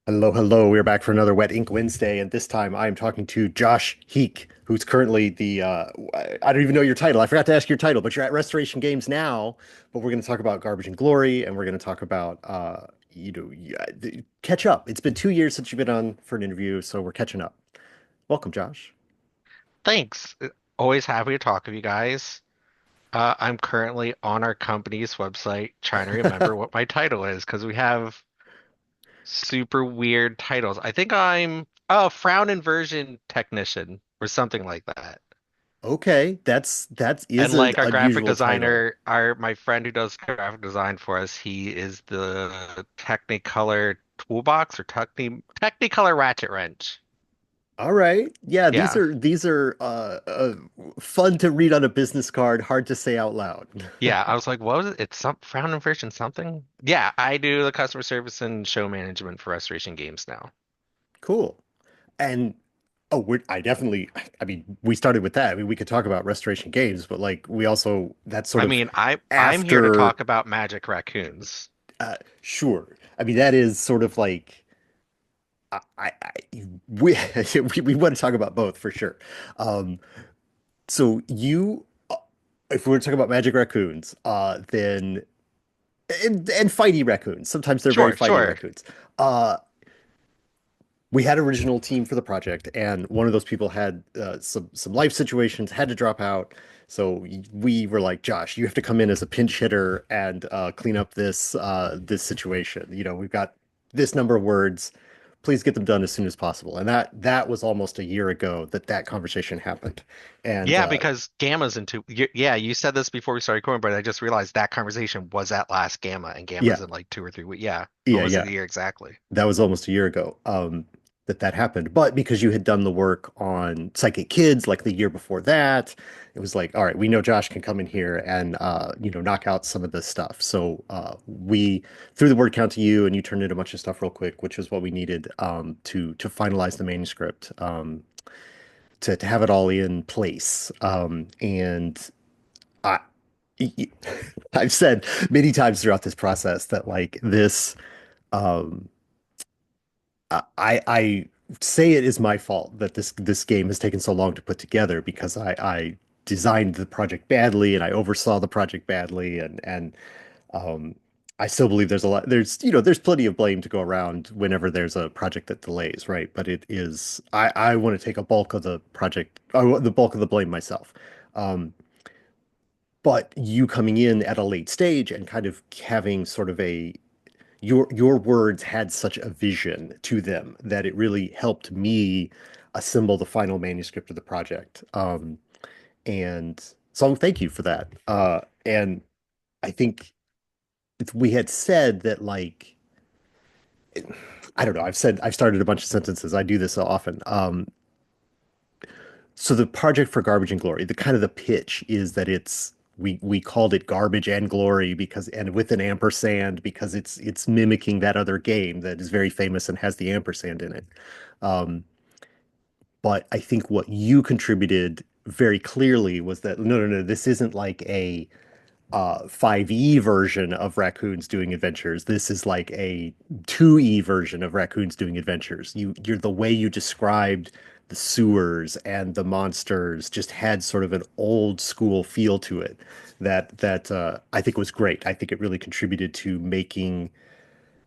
Hello, hello. We're back for another Wet Ink Wednesday, and this time I am talking to Josh Heake, who's currently I don't even know your title. I forgot to ask your title, but you're at Restoration Games now. But we're going to talk about Garbage and Glory, and we're going to talk about catch up. It's been 2 years since you've been on for an interview, so we're catching up. Welcome, Josh. Thanks. Always happy to talk with you guys. I'm currently on our company's website trying to remember what my title is because we have super weird titles. I think I'm a Frown Inversion Technician or something like that. Okay, that is And an like our graphic unusual title. designer, our my friend who does graphic design for us, he is the Technicolor toolbox or Technicolor ratchet wrench. All right. Yeah, these Yeah. are these are fun to read on a business card, hard to say out loud. Yeah, I was like, what was it? It's some Frown Inversion something? Yeah, I do the customer service and show management for Restoration Games now. Cool. And oh, I definitely, I mean, we started with that. I mean, we could talk about Restoration Games, but like we also, that's sort I of mean, I'm here to after, talk about Magic Raccoons. sure. I mean, that is sort of like, we, we want to talk about both for sure. Um, so if we were to talk about Magic Raccoons, then, and fighty raccoons, sometimes they're very Sure, fighty sure. raccoons. Uh, we had an original team for the project, and one of those people had some life situations, had to drop out. So we were like, Josh, you have to come in as a pinch hitter and clean up this situation. You know, we've got this number of words. Please get them done as soon as possible. And that was almost a year ago that conversation happened. And Yeah, because Gamma's into yeah, you said this before we started recording, but I just realized that conversation was at last Gamma and yeah, Gamma's in like 2 or 3 weeks. Yeah, yeah, almost a yeah. year exactly. That was almost a year ago that happened. But because you had done the work on Psychic Kids like the year before that, it was like, all right, we know Josh can come in here and knock out some of this stuff. So we threw the word count to you, and you turned in a bunch of stuff real quick, which is what we needed to finalize the manuscript to have it all in place. And I. I've said many times throughout this process that like this um, I say it is my fault that this game has taken so long to put together because I designed the project badly and I oversaw the project badly and um I still believe there's plenty of blame to go around whenever there's a project that delays, right? But it is I want to take a bulk of the project, the bulk of the blame myself. Um, but you coming in at a late stage and kind of having sort of a your words had such a vision to them that it really helped me assemble the final manuscript of the project. And so thank you for that. And I think we had said that like I don't know, I've started a bunch of sentences. I do this so often. So the project for Garbage and Glory, the kind of the pitch is that we called it Garbage and Glory because and with an ampersand because it's mimicking that other game that is very famous and has the ampersand in it. Um, but I think what you contributed very clearly was that no, this isn't like a 5e version of raccoons doing adventures. This is like a 2e version of raccoons doing adventures. You're the way you described the sewers and the monsters just had sort of an old school feel to it that I think was great. I think it really contributed to making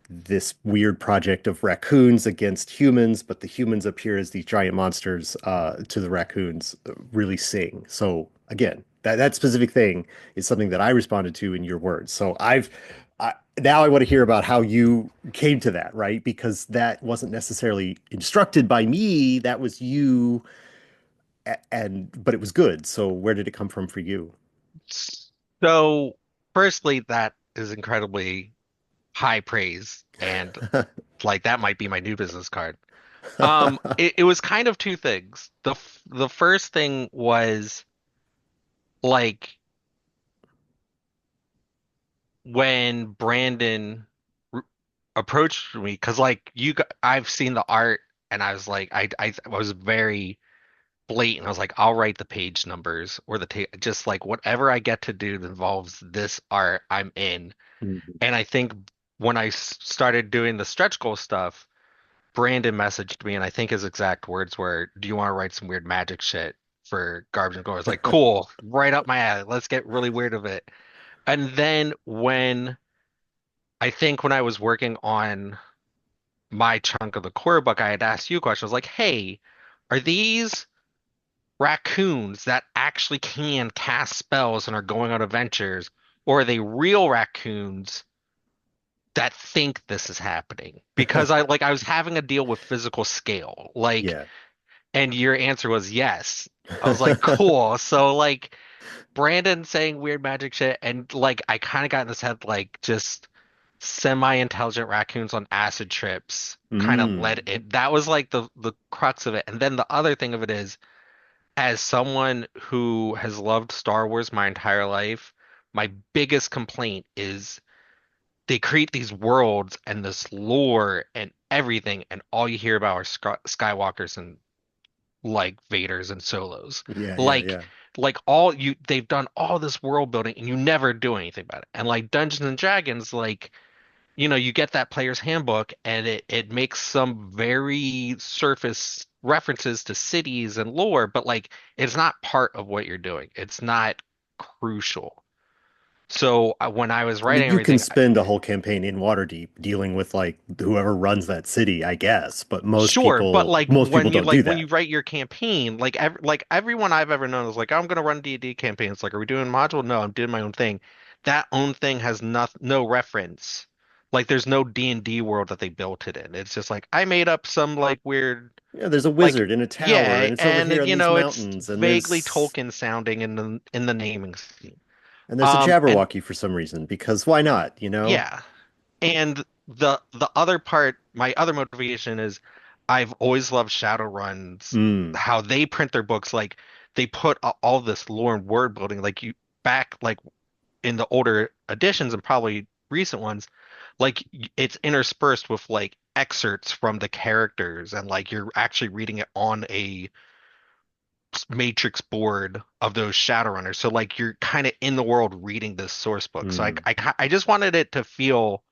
this weird project of raccoons against humans, but the humans appear as these giant monsters to the raccoons really sing. So again, that specific thing is something that I responded to in your words. So now I want to hear about how you came to that, right? Because that wasn't necessarily instructed by me. That was you, and but it was good. So where did it come from for you? So, firstly, that is incredibly high praise and like that might be my new business card. It was kind of two things. The first thing was like when Brandon r approached me because like I've seen the art and I was like I was very blatant. I was like I'll write the page numbers or the ta just like whatever I get to do that involves this art, I'm in. Mhm. And I think when I started doing the stretch goal stuff. Brandon messaged me, and I think his exact words were, "Do you want to write some weird magic shit for Garbage and Gore?" I was like, "Cool, right up my alley. Let's get really weird of it." And then when I was working on my chunk of the core book, I had asked you a question. I was like, "Hey, are these raccoons that actually can cast spells and are going on adventures, or are they real raccoons that think this is happening?" Because I was having a deal with physical scale, like, Yeah. and your answer was yes. I was like, cool. So like Brandon saying weird magic shit, and like I kind of got in this head like just semi-intelligent raccoons on acid trips kind of led Mm. it. That was like the crux of it. And then the other thing of it is, as someone who has loved Star Wars my entire life, my biggest complaint is they create these worlds and this lore and everything, and all you hear about are Skywalkers and like Vaders and Solos. Yeah, yeah, Like yeah. they've done all this world building and you never do anything about it. And like Dungeons and Dragons, like, you get that player's handbook and it makes some very surface references to cities and lore, but like it's not part of what you're doing. It's not crucial. So when I was I mean, writing you can everything, spend a whole campaign in Waterdeep dealing with like whoever runs that city, I guess, but sure, but like most people don't do when you that. write your campaign, like everyone I've ever known is like, I'm gonna run D&D campaigns. Like, are we doing module? No, I'm doing my own thing. That own thing has no reference. Like, there's no D&D world that they built it in. It's just like I made up some like weird, Yeah, there's a like, wizard in a tower yeah, and it's over and here on these it's mountains vaguely Tolkien sounding in the naming scheme. and there's a And Jabberwocky for some reason because why not, you know? yeah. And the other part, my other motivation is I've always loved Shadowrun's Mm. how they print their books. Like they put all this lore and word building, like you back like in the older editions and probably recent ones, like it's interspersed with like excerpts from the characters and like you're actually reading it on a matrix board of those Shadowrunners. So like you're kind of in the world reading this source book. So Mm. I just wanted it to feel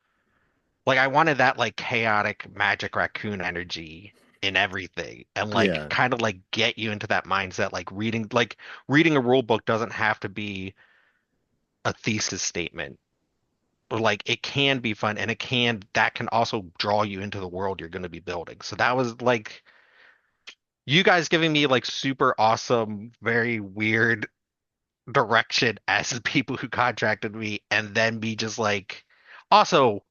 like I wanted that like chaotic magic raccoon energy in everything and like Yeah. kind of like get you into that mindset like reading a rule book doesn't have to be a thesis statement. Or like it can be fun and that can also draw you into the world you're going to be building. So that was like you guys giving me like super awesome, very weird direction as the people who contracted me and then me just like also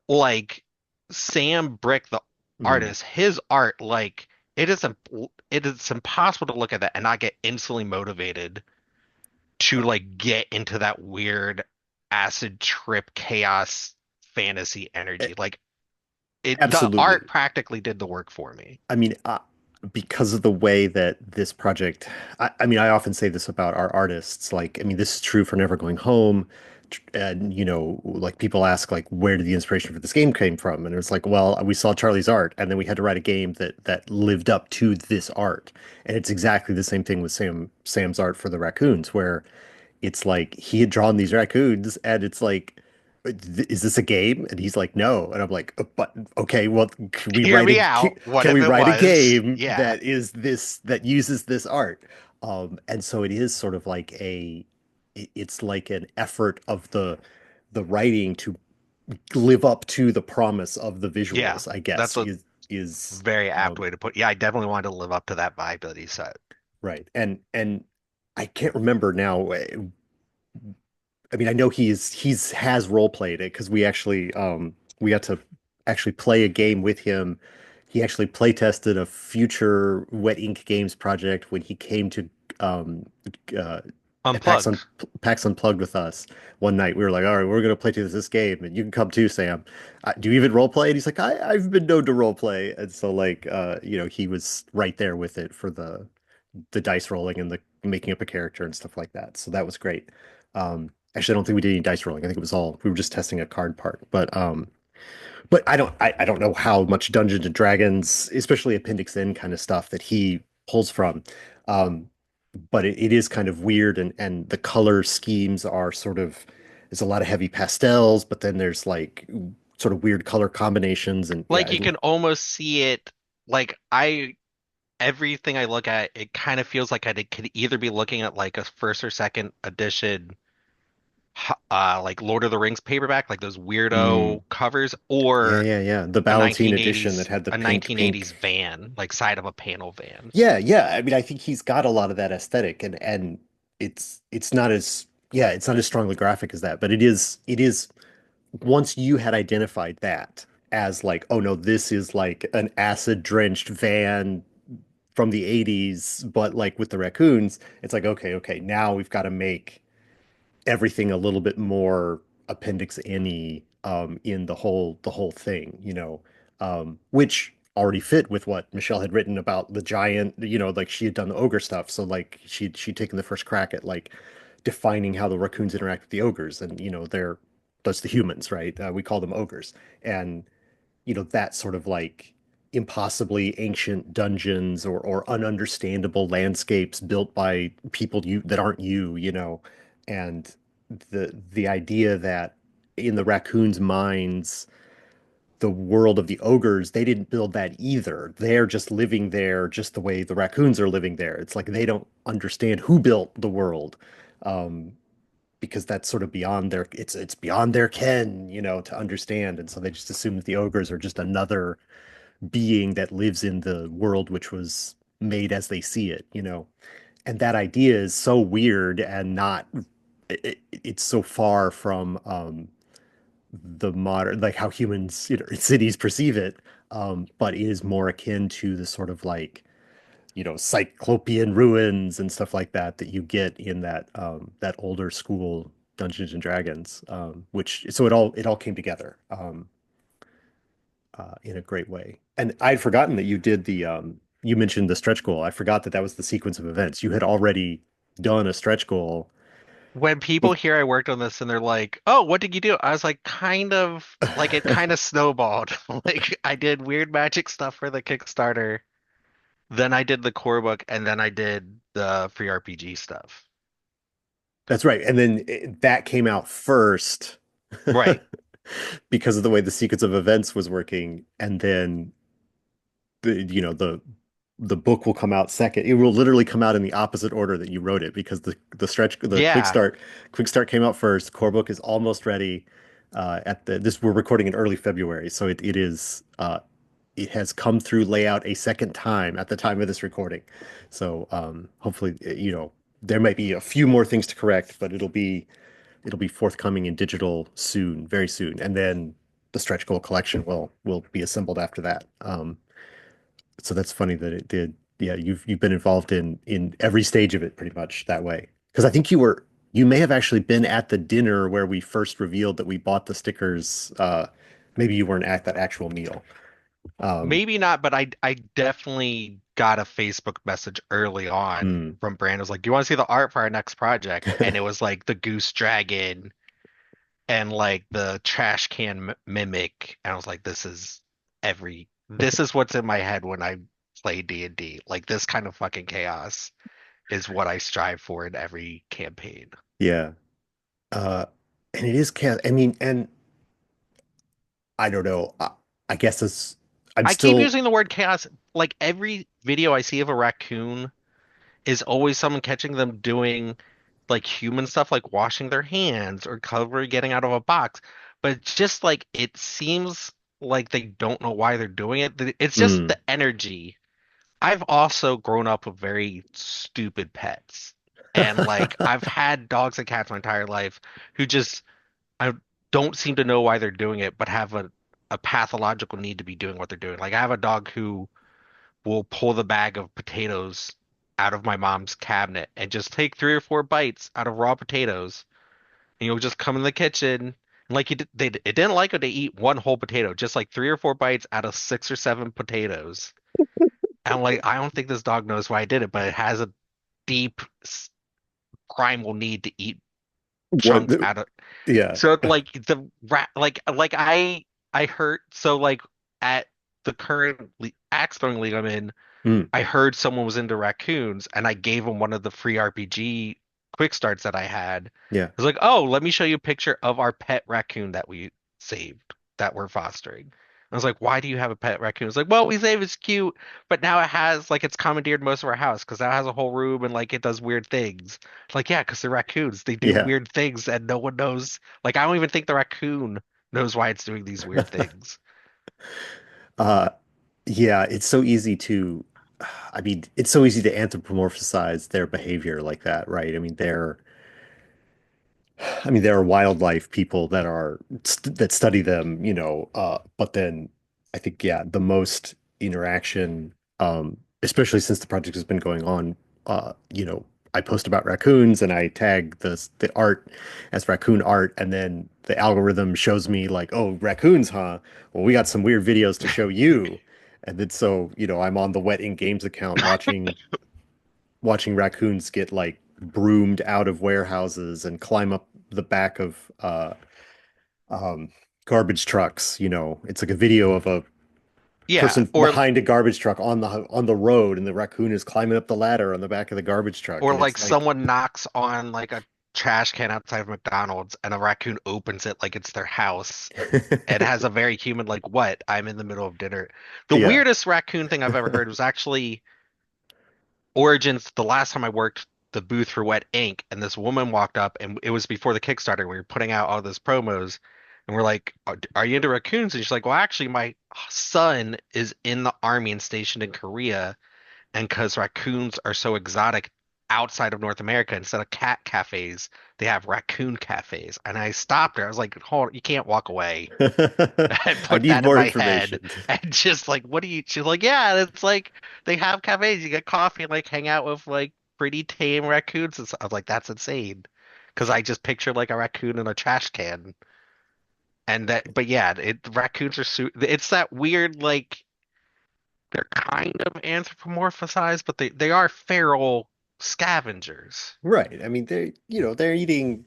like Sam Brick, the Mm. artist, his art, like it is impossible to look at that and not get instantly motivated to like get into that weird acid trip chaos fantasy A- energy. Like the art Absolutely. practically did the work for me. I mean, because of the way that this project, I mean, I often say this about our artists. Like, I mean, this is true for Never Going Home. And, you know, like people ask, like, where did the inspiration for this game came from? And it's like, well, we saw Charlie's art, and then we had to write a game that lived up to this art. And it's exactly the same thing with Sam's art for the raccoons, where it's like he had drawn these raccoons, and it's like, is this a game? And he's like, no. And I'm like, but okay, well, Hear me out. What can if we it write a was? game Yeah. that is that uses this art? And so it is sort of like it's like an effort of the writing to live up to the promise of the Yeah. visuals, I guess, That's a is very apt way to put. Yeah, I definitely wanted to live up to that vibe that he said. right. And I can't remember now. I mean, I know he's has role played it because we got to actually play a game with him. He actually play tested a future Wet Ink Games project when he came to um uh at Unplugged. PAX Unplugged with us one night. We were like, all right, we're gonna play this game, and you can come too, Sam. Do you even role play? And he's like, I've been known to role play, and so like you know, he was right there with it for the dice rolling and the making up a character and stuff like that. So that was great. Actually, I don't think we did any dice rolling. I think it was all we were just testing a card part. But I don't know how much Dungeons and Dragons, especially Appendix N kind of stuff that he pulls from. Um, but it is kind of weird and the color schemes are sort of there's a lot of heavy pastels, but then there's like sort of weird color combinations and yeah, Like you can almost see it. Like everything I look at, it kind of feels like I could either be looking at like a first or second edition, like Lord of the Rings paperback, like those mm, weirdo covers, yeah, or yeah, yeah. The a Ballantine edition that 1980s had the a pink. 1980s van, like side of a panel van. Yeah, yeah. I mean, I think he's got a lot of that aesthetic, and it's not as yeah, it's not as strongly graphic as that, but it is once you had identified that as like, oh no, this is like an acid-drenched van from the 80s, but like with the raccoons, it's like, okay, okay, now we've got to make everything a little bit more Appendix N-y in the whole thing, which already fit with what Michelle had written about the giant, like she had done the ogre stuff, so like she'd taken the first crack at like defining how the raccoons interact with the ogres, and that's the humans, right? We call them ogres, and that sort of like impossibly ancient dungeons or ununderstandable landscapes built by people that aren't you, and the idea that in the raccoons' minds, the world of the ogres, they didn't build that either. They're just living there just the way the raccoons are living there. It's like they don't understand who built the world. Um, because that's sort of beyond it's beyond their ken, to understand. And so they just assume that the ogres are just another being that lives in the world which was made as they see it. And that idea is so weird and not it's so far from the modern like how humans cities perceive it, but it is more akin to the sort of like cyclopean ruins and stuff like that that you get in that older school Dungeons and Dragons, which so it all came together in a great way. And I'd forgotten that you mentioned the stretch goal. I forgot that that was the sequence of events. You had already done a stretch goal. When people hear I worked on this and they're like, "Oh, what did you do?" I was like, kind of like it kind of snowballed. Like I did weird magic stuff for the Kickstarter, then I did the core book, and then I did the free RPG stuff. That's right. And then that came out first Right. because of the way the sequence of events was working, and then the book will come out second. It will literally come out in the opposite order that you wrote it because the Yeah. quick start came out first. Core book is almost ready. At the this We're recording in early February, so it has come through layout a second time at the time of this recording. So hopefully there might be a few more things to correct, but it'll be forthcoming in digital soon, very soon, and then the stretch goal collection will be assembled after that. So that's funny that it did. Yeah, you've been involved in every stage of it pretty much that way. Because I think you may have actually been at the dinner where we first revealed that we bought the stickers. Maybe you weren't at that actual meal. Um, Maybe not, but I definitely got a Facebook message early on hmm. from Brand. It was like, "Do you want to see the art for our next project?" And it was like the goose dragon and like the trash can mimic, and I was like, this is what's in my head when I play D&D. Like this kind of fucking chaos is what I strive for in every campaign. Yeah. Uh, and it is chaos. I mean, and I don't know. I guess I'm I keep still. using the word chaos. Like every video I see of a raccoon is always someone catching them doing like human stuff, like washing their hands or getting out of a box. But it's just like it seems like they don't know why they're doing it. It's just Mm. the energy. I've also grown up with very stupid pets. And like I've had dogs and cats my entire life who just I don't seem to know why they're doing it, but have a pathological need to be doing what they're doing. Like I have a dog who will pull the bag of potatoes out of my mom's cabinet and just take 3 or 4 bites out of raw potatoes. And you'll just come in the kitchen and like it didn't like it to eat one whole potato, just like 3 or 4 bites out of 6 or 7 potatoes. And I'm like, I don't think this dog knows why I did it, but it has a deep primal need to eat What? chunks out of. Yeah. So like the rat, like I hurt. So like at the current axe throwing league I'm in, Mm. I heard someone was into raccoons, and I gave him one of the free RPG quick starts that I had. Yeah. I was like, "Oh, let me show you a picture of our pet raccoon that we saved." that we're fostering. I was like, why do you have a pet raccoon? It's like, well, we say it's cute, but now it has like it's commandeered most of our house because now it has a whole room and like it does weird things. It's like, yeah, because they're raccoons. They do Yeah. weird things and no one knows. Like, I don't even think the raccoon knows why it's doing these weird things. Uh, yeah, it's so easy to, I mean, it's so easy to anthropomorphize their behavior like that, right? I mean, there are wildlife people that that study them, but then I think, yeah, the most interaction, especially since the project has been going on, I post about raccoons and I tag the art as raccoon art, and then the algorithm shows me like, oh, raccoons, huh? Well, we got some weird videos to show you. And then so, I'm on the Wet Ink Games account watching raccoons get like broomed out of warehouses and climb up the back of um, garbage trucks. It's like a video of a Yeah, person behind a garbage truck on the road, and the raccoon is climbing up the ladder on the back of the garbage truck, or and like it's like, someone knocks on like a trash can outside of McDonald's and a raccoon opens it like it's their house and has a very human like, what? I'm in the middle of dinner. The yeah. weirdest raccoon thing I've ever heard was actually Origins. The last time I worked the booth for Wet Ink, and this woman walked up, and it was before the Kickstarter. We were putting out all those promos, and we're like, "Are you into raccoons?" And she's like, "Well, actually, my son is in the army and stationed in Korea, and because raccoons are so exotic outside of North America, instead of cat cafes, they have raccoon cafes." And I stopped her. I was like, "Hold, you can't walk away." And I put need that in more my head information. and just like, what do you, she's like, yeah, it's like they have cafes, you get coffee and like hang out with like pretty tame raccoons and stuff. I was like, that's insane. Because I just pictured like a raccoon in a trash can. And that, but yeah, raccoons are it's that weird, like, they're kind of anthropomorphized, but they are feral scavengers. Right. I mean, they're eating.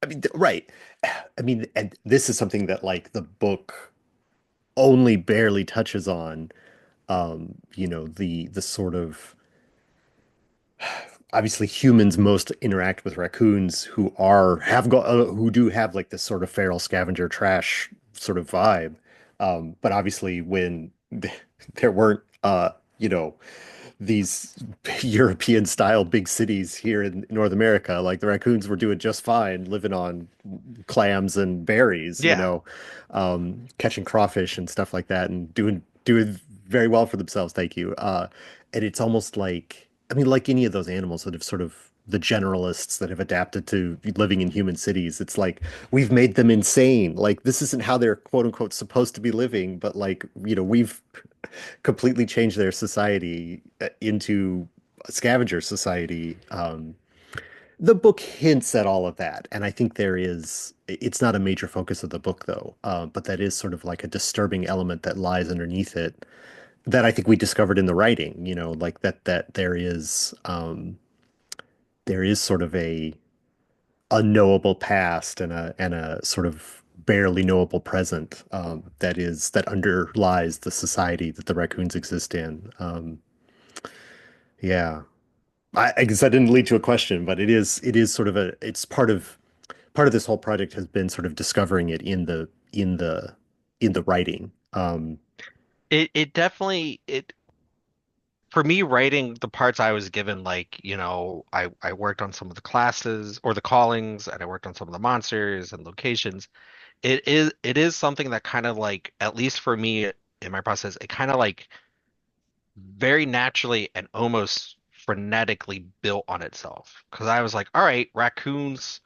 I mean, right. I mean, and this is something that like the book only barely touches on. The sort of obviously humans most interact with raccoons who do have like this sort of feral scavenger trash sort of vibe. But obviously when there weren't you know these European style big cities here in North America, like the raccoons were doing just fine living on clams and berries, Yeah. catching crawfish and stuff like that, and doing very well for themselves, thank you. And it's almost like, I mean, like any of those animals that have sort of the generalists that have adapted to living in human cities, it's like we've made them insane. Like this isn't how they're quote unquote supposed to be living, but like, we've completely changed their society into a scavenger society. The book hints at all of that, and I think it's not a major focus of the book though, but that is sort of like a disturbing element that lies underneath it that I think we discovered in the writing, like that there is sort of a unknowable past and a sort of barely knowable present, that underlies the society that the raccoons exist in. Yeah. I guess that didn't lead to a question, but it is sort of it's part of this whole project has been sort of discovering it in the writing. It definitely, for me, writing the parts I was given, like, I worked on some of the classes or the callings, and I worked on some of the monsters and locations. It is something that kind of like, at least for me in my process, it kind of like very naturally and almost frenetically built on itself. Because I was like, all right, raccoons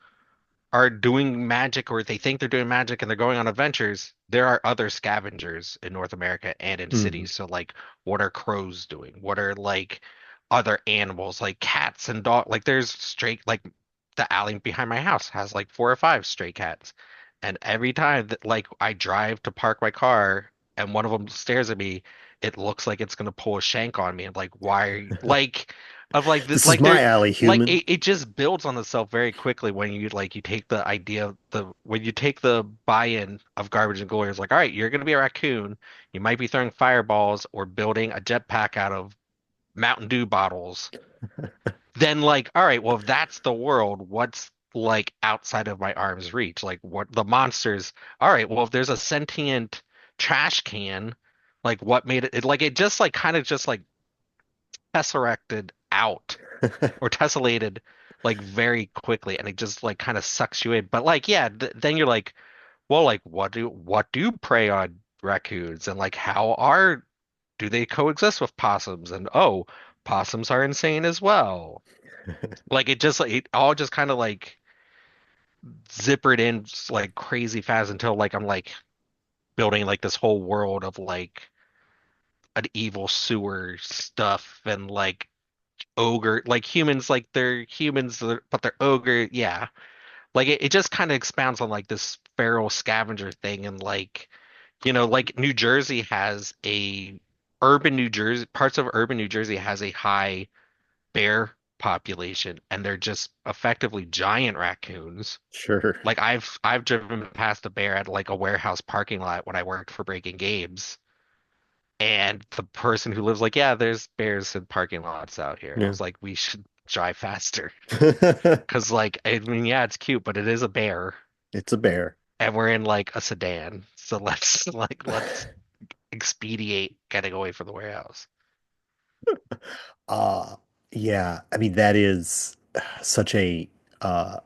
are doing magic, or they think they're doing magic and they're going on adventures. There are other scavengers in North America and in Mhm. cities. So like, what are crows doing? What are like other animals like cats and dog? Like there's stray, like the alley behind my house has like 4 or 5 stray cats. And every time that like I drive to park my car and one of them stares at me, it looks like it's gonna pull a shank on me. I'm like, why are you like, of like This is like my they're alley, like human. it just builds on itself very quickly when you like you take the idea of the when you take the buy-in of Garbage and Glory. It's like, all right, you're gonna be a raccoon. You might be throwing fireballs or building a jetpack out of Mountain Dew bottles. Then like, all right, well, if that's the world, what's like outside of my arm's reach. Like what the monsters, all right, well if there's a sentient trash can, like what made it, like it just like kind of just like tesseracted out or tessellated like very quickly and it just like kind of sucks you in. But like yeah, then you're like, well like what do prey on raccoons and like how are do they coexist with possums? And oh, possums are insane as well. Like it just like it all just kind of like zippered in like crazy fast until like I'm like building like this whole world of like an evil sewer stuff and like ogre like humans like they're humans but they're ogre, yeah, like it just kind of expounds on like this feral scavenger thing. And like like New Jersey has a urban New Jersey parts of urban New Jersey has a high bear population and they're just effectively giant raccoons. Sure. Like I've driven past a bear at like a warehouse parking lot when I worked for Breaking Games, and the person who lives like, yeah, there's bears in parking lots out here. I Yeah. was like, we should drive faster because like I mean, yeah, it's cute, but it is a bear, It's a bear. and we're in like a sedan, so let's let's expedite getting away from the warehouse. Uh yeah, I mean that is such a uh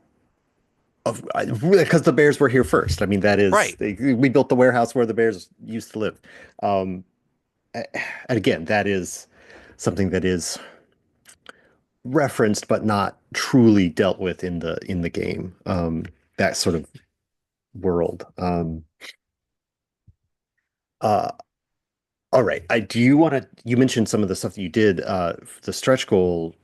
because the bears were here first. I mean that is Right. we built the warehouse where the bears used to live. Um and again, that is something that is referenced but not truly dealt with in the game. That sort of world. Uh all right. I do you want to you mentioned some of the stuff that you did the stretch goal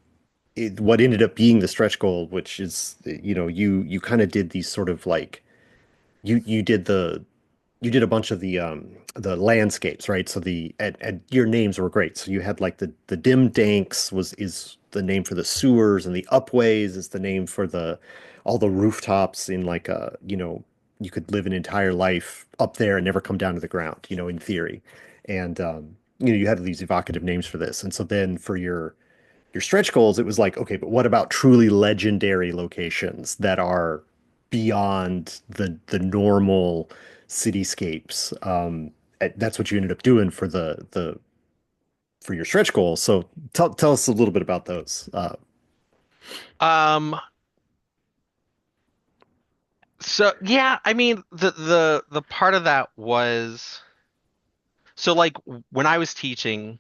what ended up being the stretch goal, which is, you kind of did these sort of like you did you did a bunch of the landscapes, right? So and your names were great. So you had like the dim danks is the name for the sewers, and the upways is the name for the all the rooftops in like you could live an entire life up there and never come down to the ground, in theory. And you had these evocative names for this. And so then for your stretch goals, it was like, okay, but what about truly legendary locations that are beyond the normal cityscapes? That's what you ended up doing for the for your stretch goals. So tell us a little bit about those. Um, so yeah, I mean the part of that was so like when I was teaching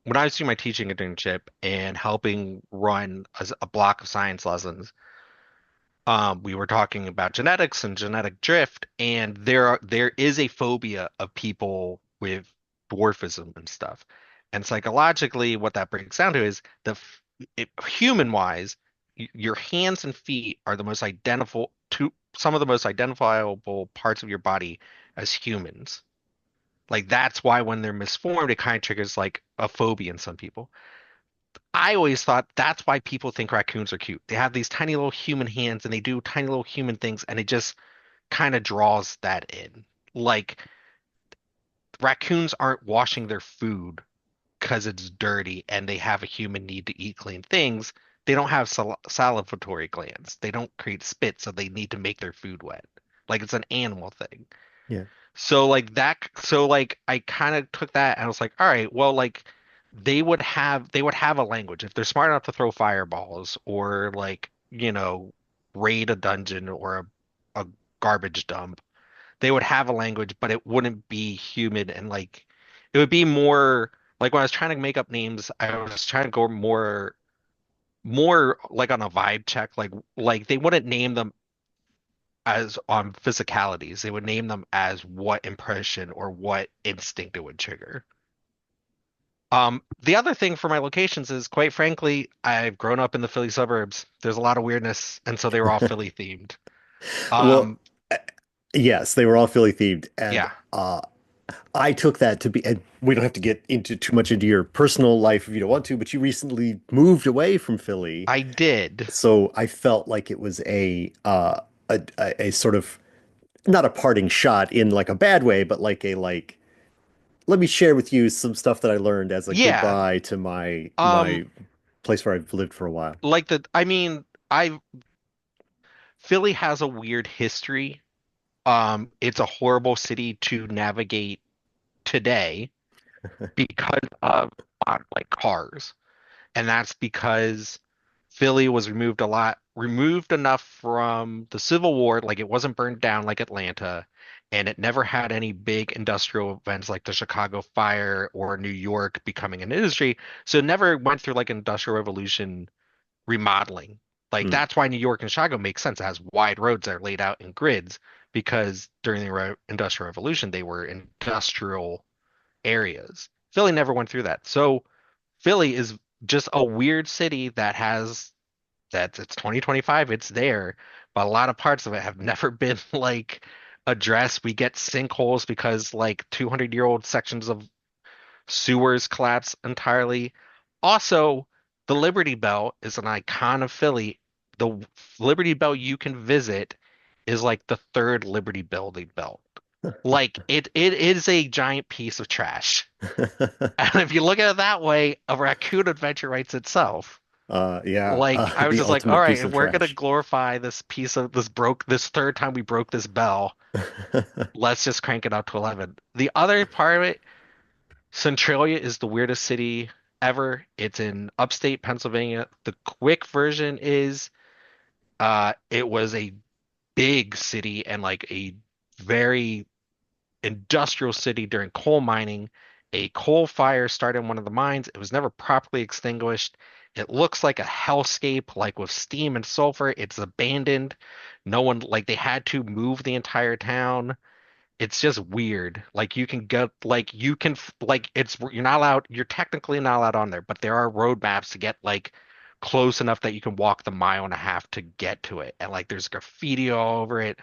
when I was doing my teaching internship and helping run a block of science lessons, we were talking about genetics and genetic drift, and there is a phobia of people with dwarfism and stuff. And psychologically, what that breaks down to is human wise, your hands and feet are the most identifiable to some of the most identifiable parts of your body as humans. Like that's why when they're misformed, it kind of triggers like a phobia in some people. I always thought that's why people think raccoons are cute. They have these tiny little human hands and they do tiny little human things, and it just kind of draws that in. Like raccoons aren't washing their food because it's dirty and they have a human need to eat clean things. They don't have salivatory glands. They don't create spit, so they need to make their food wet. Like it's an animal thing. Yeah. So like I kind of took that and I was like, all right, well like they would have a language if they're smart enough to throw fireballs or like, raid a dungeon or a garbage dump. They would have a language, but it wouldn't be human and like it would be more like when I was trying to make up names, I was trying to go more like on a vibe check, like they wouldn't name them as on physicalities. They would name them as what impression or what instinct it would trigger. The other thing for my locations is, quite frankly, I've grown up in the Philly suburbs. There's a lot of weirdness, and so they were all Philly themed. Well, Um, yes, they were all Philly themed, and yeah, I took that to be, and we don't have to get into too much into your personal life if you don't want to, but you recently moved away from Philly. I did. So I felt like it was a sort of not a parting shot in like a bad way, but like let me share with you some stuff that I learned as a Yeah. goodbye to my Um, place where I've lived for a while. like I mean, Philly has a weird history. It's a horrible city to navigate today because of like cars. And that's because Philly was removed enough from the Civil War, like it wasn't burned down like Atlanta, and it never had any big industrial events like the Chicago fire or New York becoming an industry. So it never went through like an industrial revolution remodeling. Like Mm. that's why New York and Chicago make sense. It has wide roads that are laid out in grids because during the Industrial Revolution they were industrial areas. Philly never went through that. So Philly is just a weird city that has that it's 2025, it's there, but a lot of parts of it have never been like addressed. We get sinkholes because like 200-year-old sections of sewers collapse entirely. Also, the Liberty Bell is an icon of Philly. The Liberty Bell you can visit is like the third Liberty Bell they built. Like it is a giant piece of trash. And if you look at it that way, a raccoon adventure writes itself. Yeah, Like I was the just like, all ultimate right, piece if of we're gonna trash. glorify this third time we broke this bell, let's just crank it up to 11. The other part of it, Centralia is the weirdest city ever. It's in upstate Pennsylvania. The quick version is it was a big city and like a very industrial city during coal mining. A coal fire started in one of the mines. It was never properly extinguished. It looks like a hellscape, like with steam and sulfur. It's abandoned. No one, like, they had to move the entire town. It's just weird. Like, you can go, like, you can, like, you're not allowed, you're technically not allowed on there, but there are road maps to get, like, close enough that you can walk the mile and a half to get to it. And, like, there's graffiti all over it.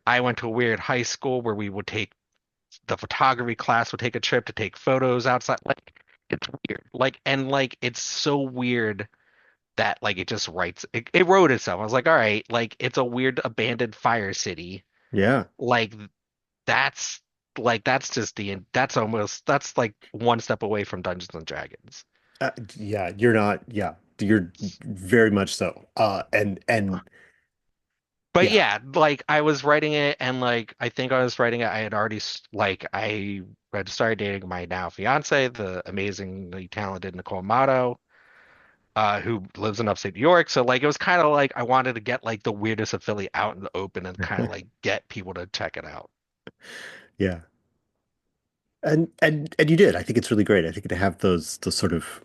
I went to a weird high school where we would take the photography class would take a trip to take photos outside. Like it's weird. Like and like it's so weird that like it just it wrote itself. I was like, all right, like it's a weird abandoned fire city. Yeah. Like that's that's just that's like one step away from Dungeons and Dragons. Yeah, you're not, yeah, you're very much so. And But yeah. yeah, like I was writing it and like I think I was writing it I had already like I had started dating my now fiance, the amazingly talented Nicole Mato, who lives in upstate New York. So like it was kind of like I wanted to get like the weirdest of Philly out in the open and kind of like get people to check it out. Yeah. And you did. I think it's really great. I think to have those sort of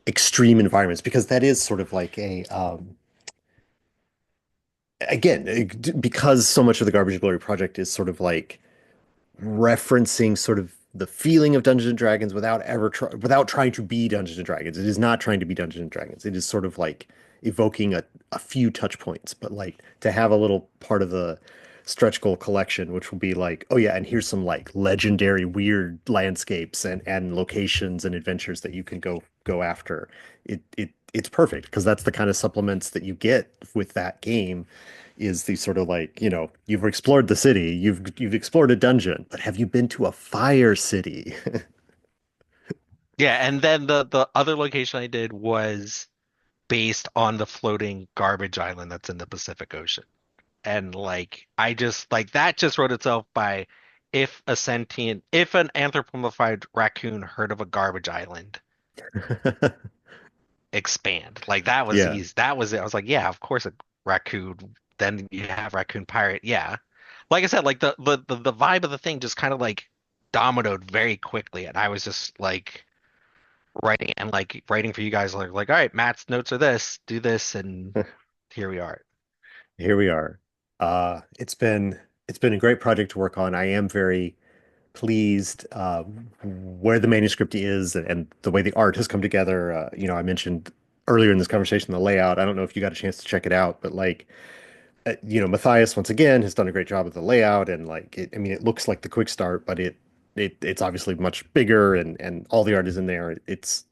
extreme environments because that is sort of like a again, because so much of the Garbage and Glory project is sort of like referencing sort of the feeling of Dungeons and Dragons without trying to be Dungeons and Dragons. It is not trying to be Dungeons and Dragons. It is sort of like evoking a few touch points, but like to have a little part of the stretch goal collection, which will be like, oh yeah, and here's some like legendary weird landscapes and locations and adventures that you can go after. It's perfect because that's the kind of supplements that you get with that game is the sort of like, you've explored the city, you've explored a dungeon, but have you been to a fire city? Yeah, and then the other location I did was based on the floating garbage island that's in the Pacific Ocean. And like I just like that just wrote itself by if an anthropomorphized raccoon heard of a garbage island, expand. Like that was Yeah. easy. That was it. I was like, yeah, of course a raccoon. Then you have raccoon pirate. Yeah. Like I said, like the vibe of the thing just kind of like dominoed very quickly, and I was just like writing for you guys like all right, Matt's notes are this, do this, and here we are. Here we are. It's been a great project to work on. I am very pleased where the manuscript is and the way the art has come together. I mentioned earlier in this conversation the layout. I don't know if you got a chance to check it out, but like Matthias once again has done a great job with the layout and like I mean, it looks like the quick start, but it's obviously much bigger and all the art is in there. It's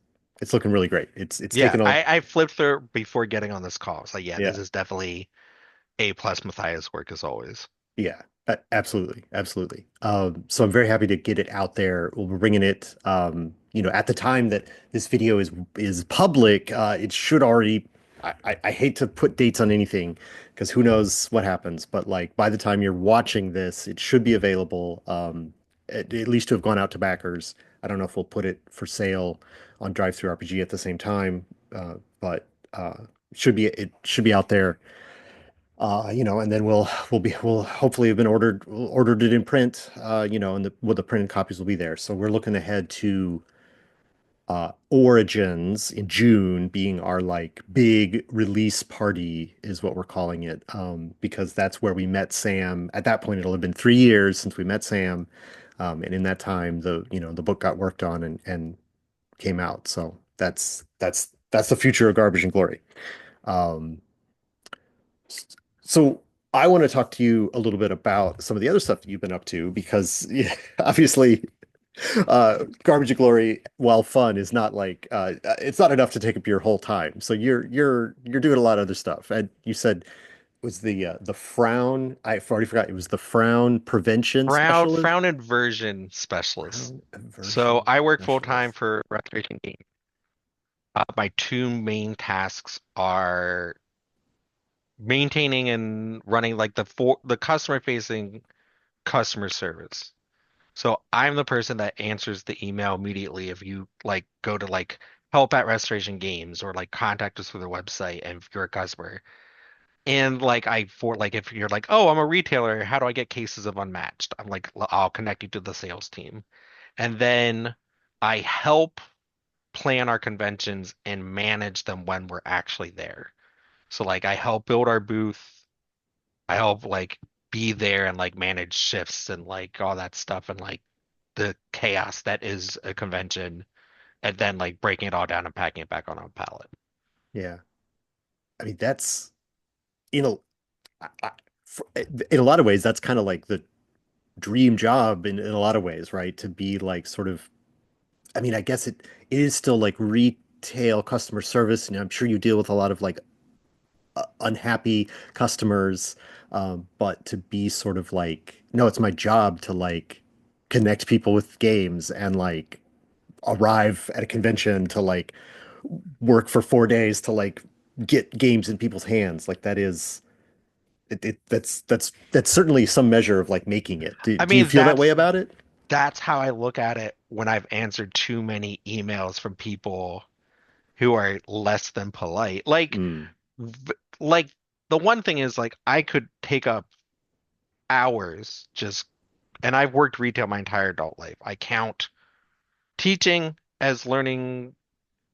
looking really great. It's Yeah, taken all, I flipped through before getting on this call. So yeah, this yeah, is definitely A plus Matthias work as always. yeah, absolutely, absolutely. So I'm very happy to get it out there. We're bringing it, at the time that this video is public, it should already. I hate to put dates on anything because who knows what happens, but like by the time you're watching this, it should be available, at least to have gone out to backers. I don't know if we'll put it for sale on Drive Through RPG at the same time, but it should be out there. And then we'll hopefully have been ordered it in print, and the printed copies will be there. So we're looking ahead to Origins in June being our like big release party is what we're calling it. Because that's where we met Sam. At that point, it'll have been 3 years since we met Sam. And in that time, the book got worked on and came out. So that's the future of Garbage and Glory. Um, so I want to talk to you a little bit about some of the other stuff that you've been up to because yeah, obviously Garbage and Glory, while fun, is not like it's not enough to take up your whole time. So you're doing a lot of other stuff. And you said it was the Frown. I've already forgot. It was the Frown Prevention Specialist. Frown Inversion Specialist. Frown So Aversion I work full time Specialist. for Restoration Game. My two main tasks are maintaining and running like the customer facing customer service. So I'm the person that answers the email immediately if you like go to like help at Restoration Games or like contact us through the website and if you're a customer. And like if you're like, oh, I'm a retailer, how do I get cases of unmatched? I'm like, I'll connect you to the sales team. And then I help plan our conventions and manage them when we're actually there. So like I help build our booth. I help like be there and like manage shifts and like all that stuff and like the chaos that is a convention and then like breaking it all down and packing it back on a pallet. Yeah, I mean that's you know I, in a lot of ways that's kind of like the dream job in a lot of ways, right? To be like sort of I mean, I guess it is still like retail customer service, and I'm sure you deal with a lot of like unhappy customers. But to be sort of like, no, it's my job to like connect people with games and like arrive at a convention to like work for 4 days to like get games in people's hands. Like that is that's certainly some measure of like making it. I Do you mean, feel that way about it? that's how I look at it when I've answered too many emails from people who are less than polite. Mm, Like the one thing is like I could take up hours just and I've worked retail my entire adult life. I count teaching as learning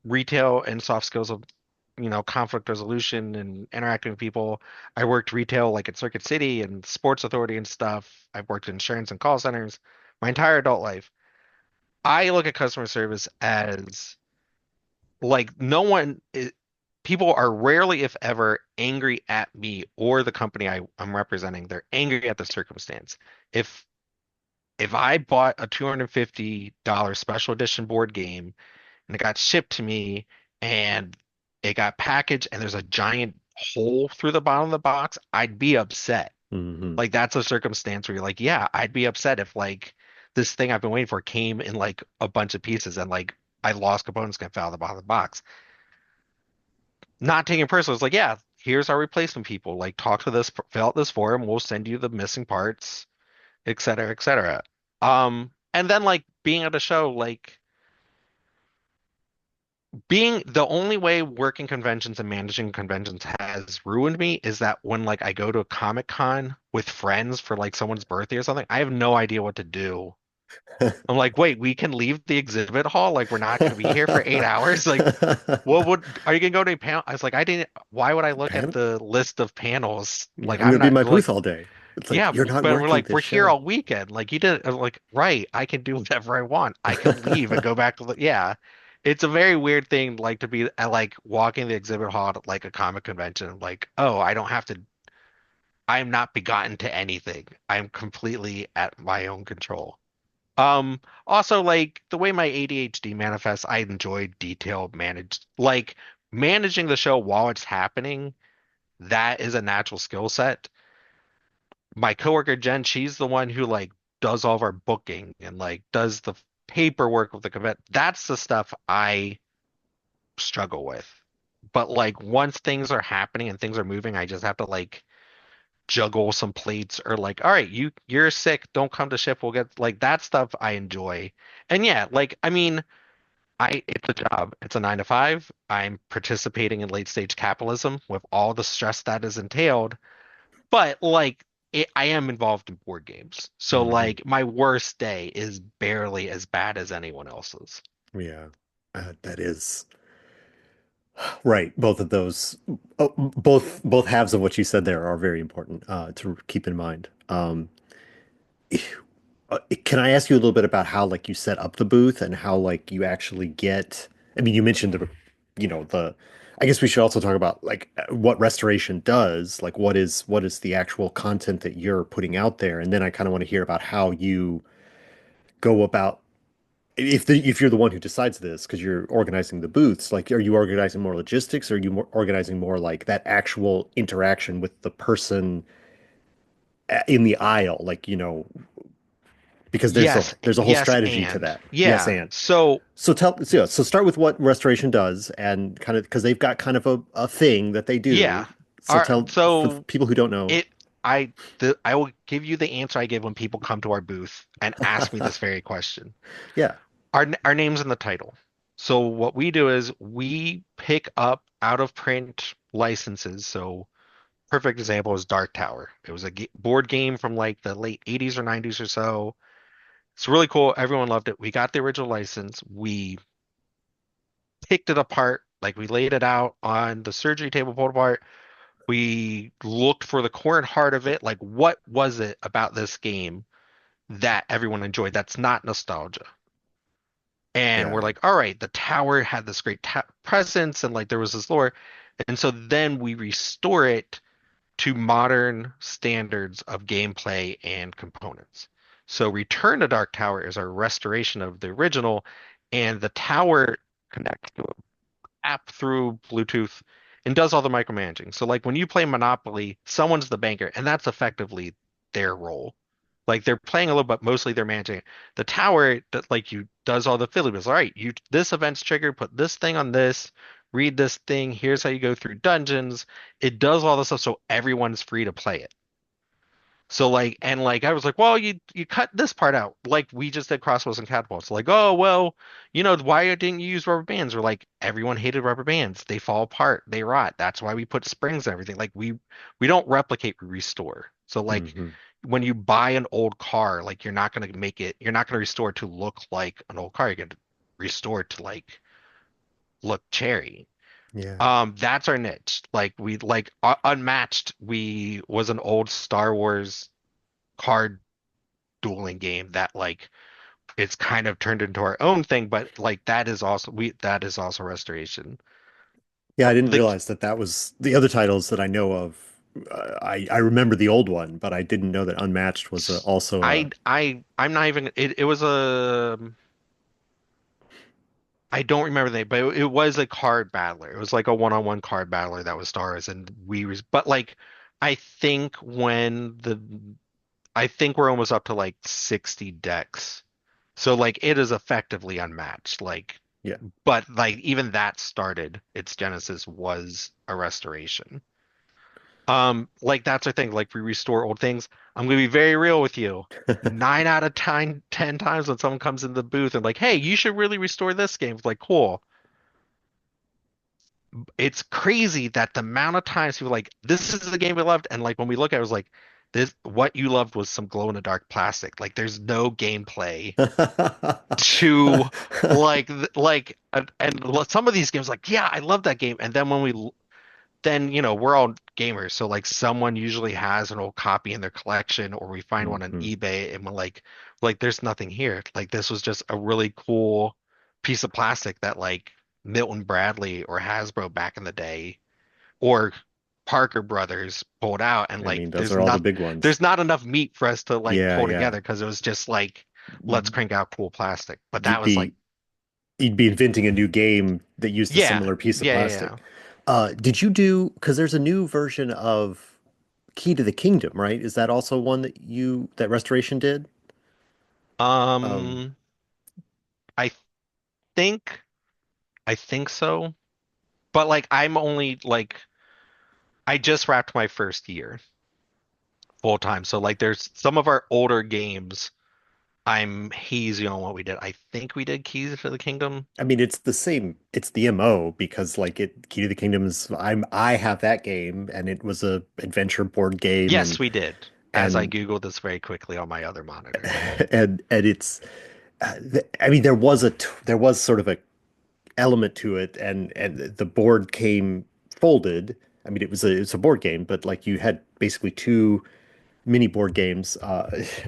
retail and soft skills of conflict resolution and interacting with people. I worked retail like at Circuit City and Sports Authority and stuff. I've worked in insurance and call centers my entire adult life. I look at customer service as like no one people are rarely if ever angry at me or the company I'm representing. They're angry at the circumstance. If if I bought a $250 special edition board game and it got shipped to me and it got packaged and there's a giant hole through the bottom of the box, I'd be upset. hmm Like that's a circumstance where you're like, yeah, I'd be upset if like this thing I've been waiting for came in like a bunch of pieces and like I lost components that fell out of the bottom of the box. Not taking it personal. It's like, yeah, here's our replacement people. Like talk to this, fill out this form, we'll send you the missing parts, et cetera, et cetera. And then like being at a show, like being the only way working conventions and managing conventions has ruined me is that when like I go to a Comic Con with friends for like someone's birthday or something, I have no idea what to do. I'm like, wait, we can leave the exhibit hall? Like we're not going to be here for 8 hours? Like, what would are you gonna go to a panel? I was like, I didn't. Why would I look at Pan the list of panels? Yeah, Like I'm I'm gonna be in not my like booth all day. It's like yeah, you're not but we're working like this we're here show. all weekend. Like you didn't I'm like right. I can do whatever I want. I can leave and go back to the yeah. It's a very weird thing like to be at like walking the exhibit hall at like a comic convention. Like oh, I don't have to. I'm not begotten to anything. I'm completely at my own control. Also like the way my ADHD manifests, I enjoy detailed managed like managing the show while it's happening. That is a natural skill set. My coworker Jen, she's the one who like does all of our booking and like does the paperwork with the convent. That's the stuff I struggle with. But like once things are happening and things are moving, I just have to like juggle some plates or like, all right, you're sick, don't come to shift. We'll get like that stuff I enjoy. And yeah, like I mean, I it's a job. It's a 9 to 5. I'm participating in late stage capitalism with all the stress that is entailed. But like I am involved in board games. So Hmm. like my worst day is barely as bad as anyone else's. Yeah, that is right. Both of those, both halves of what you said there are very important to keep in mind. Can I ask you a little bit about how like you set up the booth and how like you actually get? I mean, you mentioned the. I guess we should also talk about like what restoration does. Like, what is the actual content that you're putting out there, and then I kind of want to hear about how you go about if you're the one who decides this because you're organizing the booths, like are you organizing more logistics or are you organizing more like that actual interaction with the person in the aisle, like because Yes, there's a whole yes, strategy to and that. Yes, yeah. and So so start with what restoration does and kind of because they've got kind of a thing that they do. yeah. So tell for the So people who don't know. it I will give you the answer I give when people come to our booth and ask me this very question. Yeah, Our name's in the title. So what we do is we pick up out of print licenses. So perfect example is Dark Tower. It was a board game from like the late 80s or 90s or so. It's really cool. Everyone loved it. We got the original license. We picked it apart. Like we laid it out on the surgery table, pulled apart. We looked for the core and heart of it. Like what was it about this game that everyone enjoyed? That's not nostalgia. And we're yeah, like, all right, the tower had this great presence and like there was this lore. And so then we restore it to modern standards of gameplay and components. So Return to Dark Tower is our restoration of the original, and the tower connects to an app through Bluetooth and does all the micromanaging. So like when you play Monopoly, someone's the banker, and that's effectively their role. Like they're playing a little, but mostly they're managing it. The tower that like you does all the fiddly. All right, you this event's triggered, put this thing on this, read this thing. Here's how you go through dungeons. It does all this stuff so everyone's free to play it. So like and like I was like, well, you cut this part out. Like we just did crossbows and catapults. Like, oh well, why didn't you use rubber bands? Or like everyone hated rubber bands. They fall apart, they rot. That's why we put springs and everything. Like we don't replicate, we restore. So like hmm when you buy an old car, like you're not gonna restore it to look like an old car. You're gonna restore it to like look cherry. yeah. That's our niche. Like we like Unmatched. We was an old Star Wars card dueling game that like it's kind of turned into our own thing, but like that is also restoration. Yeah, I didn't The realize that that was the other titles that I know of. I remember the old one, but I didn't know that Unmatched was also a I'm not even it was a I don't remember the name, but it was a card battler. It was like a one-on-one card battler that was stars, and we was but like I think when the I think we're almost up to like 60 decks. So like it is effectively unmatched. Like yeah. but like even that started its genesis was a restoration. Like that's our thing. Like we restore old things. I'm gonna be very real with you. 9 out of 10 times when someone comes in the booth and like, hey, you should really restore this game. It's like, cool. It's crazy that the amount of times people like, this is the game we loved, and like when we look at it, it was like, this what you loved was some glow in the dark plastic. Like there's no gameplay to and some of these games like yeah I love that game and then when we then we're all gamers so like someone usually has an old copy in their collection or we find one on hmm eBay and we're like there's nothing here like this was just a really cool piece of plastic that like Milton Bradley or Hasbro back in the day or Parker Brothers pulled out and I like mean, those are all the big ones. there's not enough meat for us to like Yeah, pull yeah. together because it was just like let's crank out cool plastic but that You'd was like be you'd be inventing a new game that used a yeah, similar piece of yeah, yeah, plastic. Did you do, because there's a new version of Key to the Kingdom, right? Is that also one that Restoration did? yeah. Um, I think I think so. But like I'm only like I just wrapped my first year full time. So like there's some of our older games I'm hazy on what we did. I think we did Keys to the Kingdom. I mean, it's the same. It's the MO because like it Key to the Kingdom is I have that game and it was a adventure board game Yes, we did. As I and Googled this very quickly on my other monitor. and it's I mean there was sort of a element to it and the board came folded. I mean it's a board game, but like you had basically two mini board games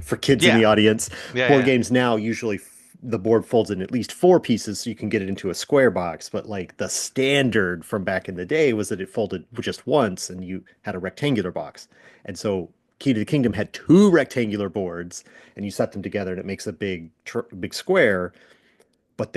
for kids in the Yeah, audience. yeah, Board yeah, games now usually the board folds in at least four pieces so you can get it into a square box. But like the standard from back in the day was that it folded just once and you had a rectangular box. And so Key to the Kingdom had two rectangular boards and you set them together and it makes a big square, but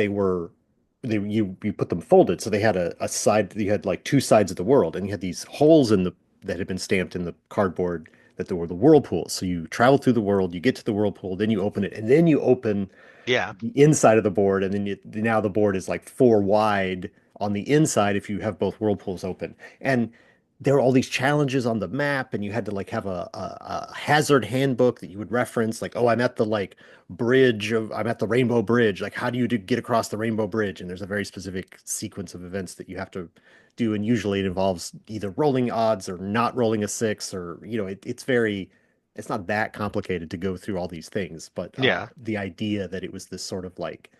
you put them folded so they had a side you had like two sides of the world and you had these holes in the that had been stamped in the cardboard that there were the whirlpools. So you travel through the world, you get to the whirlpool, then you open it, and then you open yeah, the inside of the board, and then now the board is like four wide on the inside if you have both whirlpools open. And there were all these challenges on the map, and you had to like have a hazard handbook that you would reference, like, oh, I'm at the Rainbow Bridge. Like, how do you get across the Rainbow Bridge? And there's a very specific sequence of events that you have to do, and usually it involves either rolling odds or not rolling a six, or it's not that complicated to go through all these things, but yeah, the idea that it was this sort of like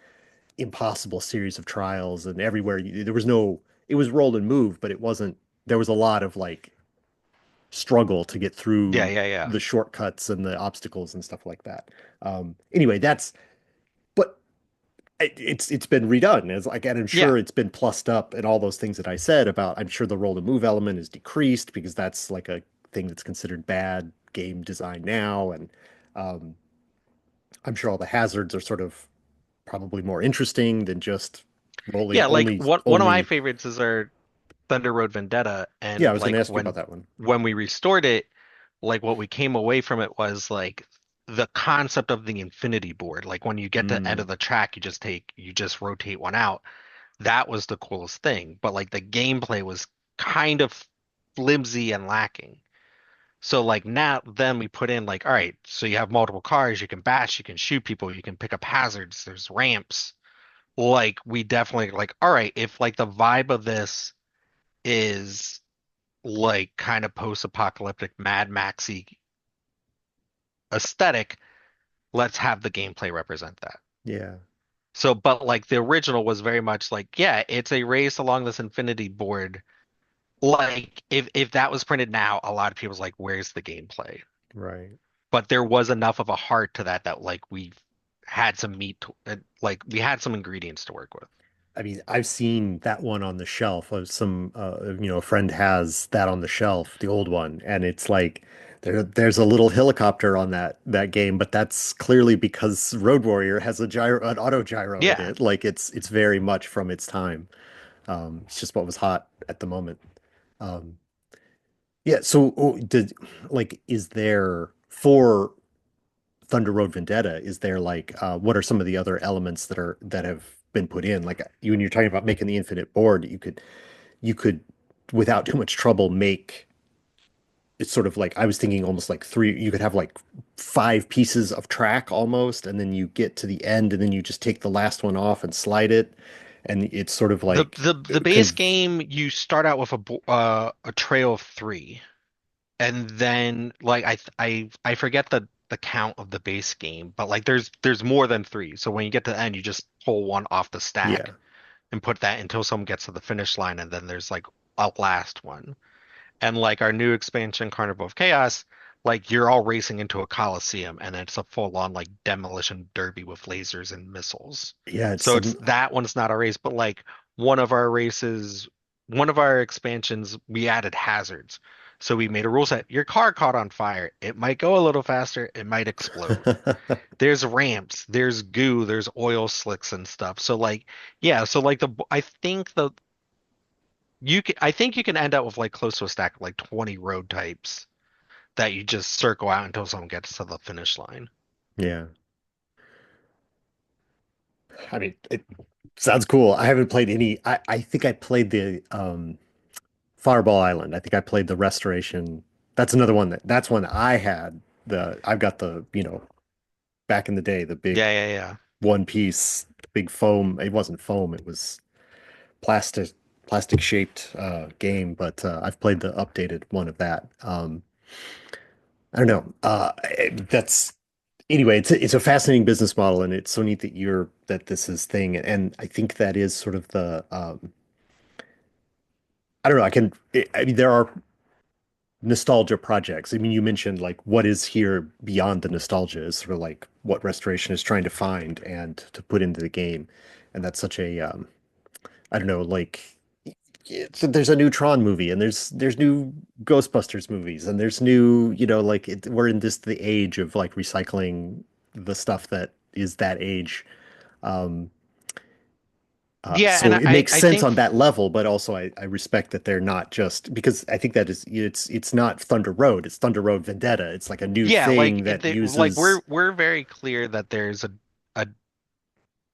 impossible series of trials and everywhere there was no, it was roll and move, but it wasn't, there was a lot of like struggle to get yeah, through yeah, yeah, the shortcuts and the obstacles and stuff like that. Anyway, but it's been redone as like, and I'm yeah, sure it's been plussed up and all those things that I said about, I'm sure the roll and move element is decreased because that's like a thing that's considered bad game design now. And um, I'm sure all the hazards are sort of probably more interesting than just rolling yeah. Like one of my only. favorites is our Thunder Road Vendetta, Yeah, I and was going to like ask you about that one. when we restored it, like what we came away from it was like the concept of the infinity board. Like when you get to the end of Mm, the track, you just rotate one out. That was the coolest thing. But like the gameplay was kind of flimsy and lacking. So like now then we put in like, all right, so you have multiple cars, you can bash, you can shoot people, you can pick up hazards, there's ramps. Like we definitely like, all right, if like the vibe of this is like kind of post-apocalyptic Mad Maxy aesthetic, let's have the gameplay represent that. yeah, So, but like the original was very much like, yeah, it's a race along this infinity board. Like if that was printed now, a lot of people's like, where's the gameplay? right. But there was enough of a heart to that like we had some meat to, like we had some ingredients to work with. I mean, I've seen that one on the shelf. A friend has that on the shelf, the old one, and it's like there's a little helicopter on that game, but that's clearly because Road Warrior has an auto gyro in Yeah. it. Like it's very much from its time. It's just what was hot at the moment. Um, yeah. So, is there for Thunder Road Vendetta? Is there like, what are some of the other elements that have been put in? Like when you're talking about making the infinite board, you could, without too much trouble, make it's sort of like I was thinking almost like three. You could have like five pieces of track almost, and then you get to the end, and then you just take the last one off and slide it, and it's sort of like The base because game you start out with a trail of three. And then like I forget the count of the base game, but like there's more than three. So when you get to the end, you just pull one off the stack yeah, and put that until someone gets to the finish line, and then there's like a last one. And like our new expansion, Carnival of Chaos, like you're all racing into a coliseum, and it's a full-on like demolition derby with lasers and missiles. yeah, So it's that one's not a race, but like one of our races, one of our expansions, we added hazards. So we made a rule set. Your car caught on fire. It might go a little faster. It might explode. There's ramps, there's goo, there's oil slicks and stuff. So like, yeah, so like I think I think you can end up with like close to a stack of like 20 road types that you just circle out until someone gets to the finish line. yeah. I mean, Sounds cool. I haven't played any. I think I played the Fireball Island. I think I played the restoration. That's another one that's one I had. I've got the, back in the day, the big Yeah, yeah, yeah. one piece, big foam. It wasn't foam, it was plastic plastic shaped game, but I've played the updated one of that. I don't know. That's anyway, it's a fascinating business model, and it's so neat that this is thing. And I think that is sort of the I don't know. I mean, there are nostalgia projects. I mean, you mentioned like what is here beyond the nostalgia is sort of like what restoration is trying to find and to put into the game. And that's such a I don't know, like there's a new Tron movie and there's new Ghostbusters movies and there's new, like we're in this the age of like recycling the stuff that is that age. Um, Yeah, so and it I makes I sense think on that level, but also I respect that they're not just because I think that is it's not Thunder Road, it's Thunder Road Vendetta. It's like a new yeah, thing that like uses we're very clear that a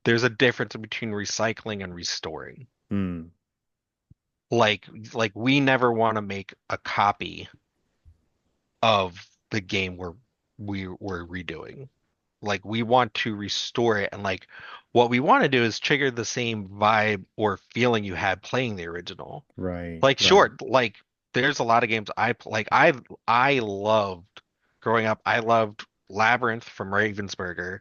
there's a difference between recycling and restoring. hmm, Like we never want to make a copy of the game we're redoing. Like we want to restore it, and like what we want to do is trigger the same vibe or feeling you had playing the original. right, Like right. sure, like there's a lot of games I loved growing up. I loved Labyrinth from Ravensburger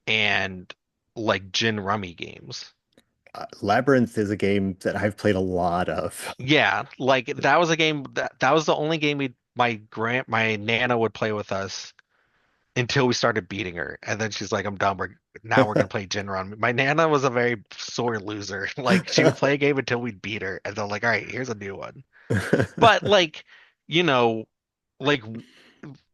and like Gin Rummy games. Labyrinth is a game that I've played a lot of. Yeah, like that was a game that was the only game my nana would play with us until we started beating her. And then she's like, I'm done. Now we're gonna play Gin Run. My Nana was a very sore loser. Like she would play a game until we'd beat her. And then like, all right, here's a new one. But like, you know, like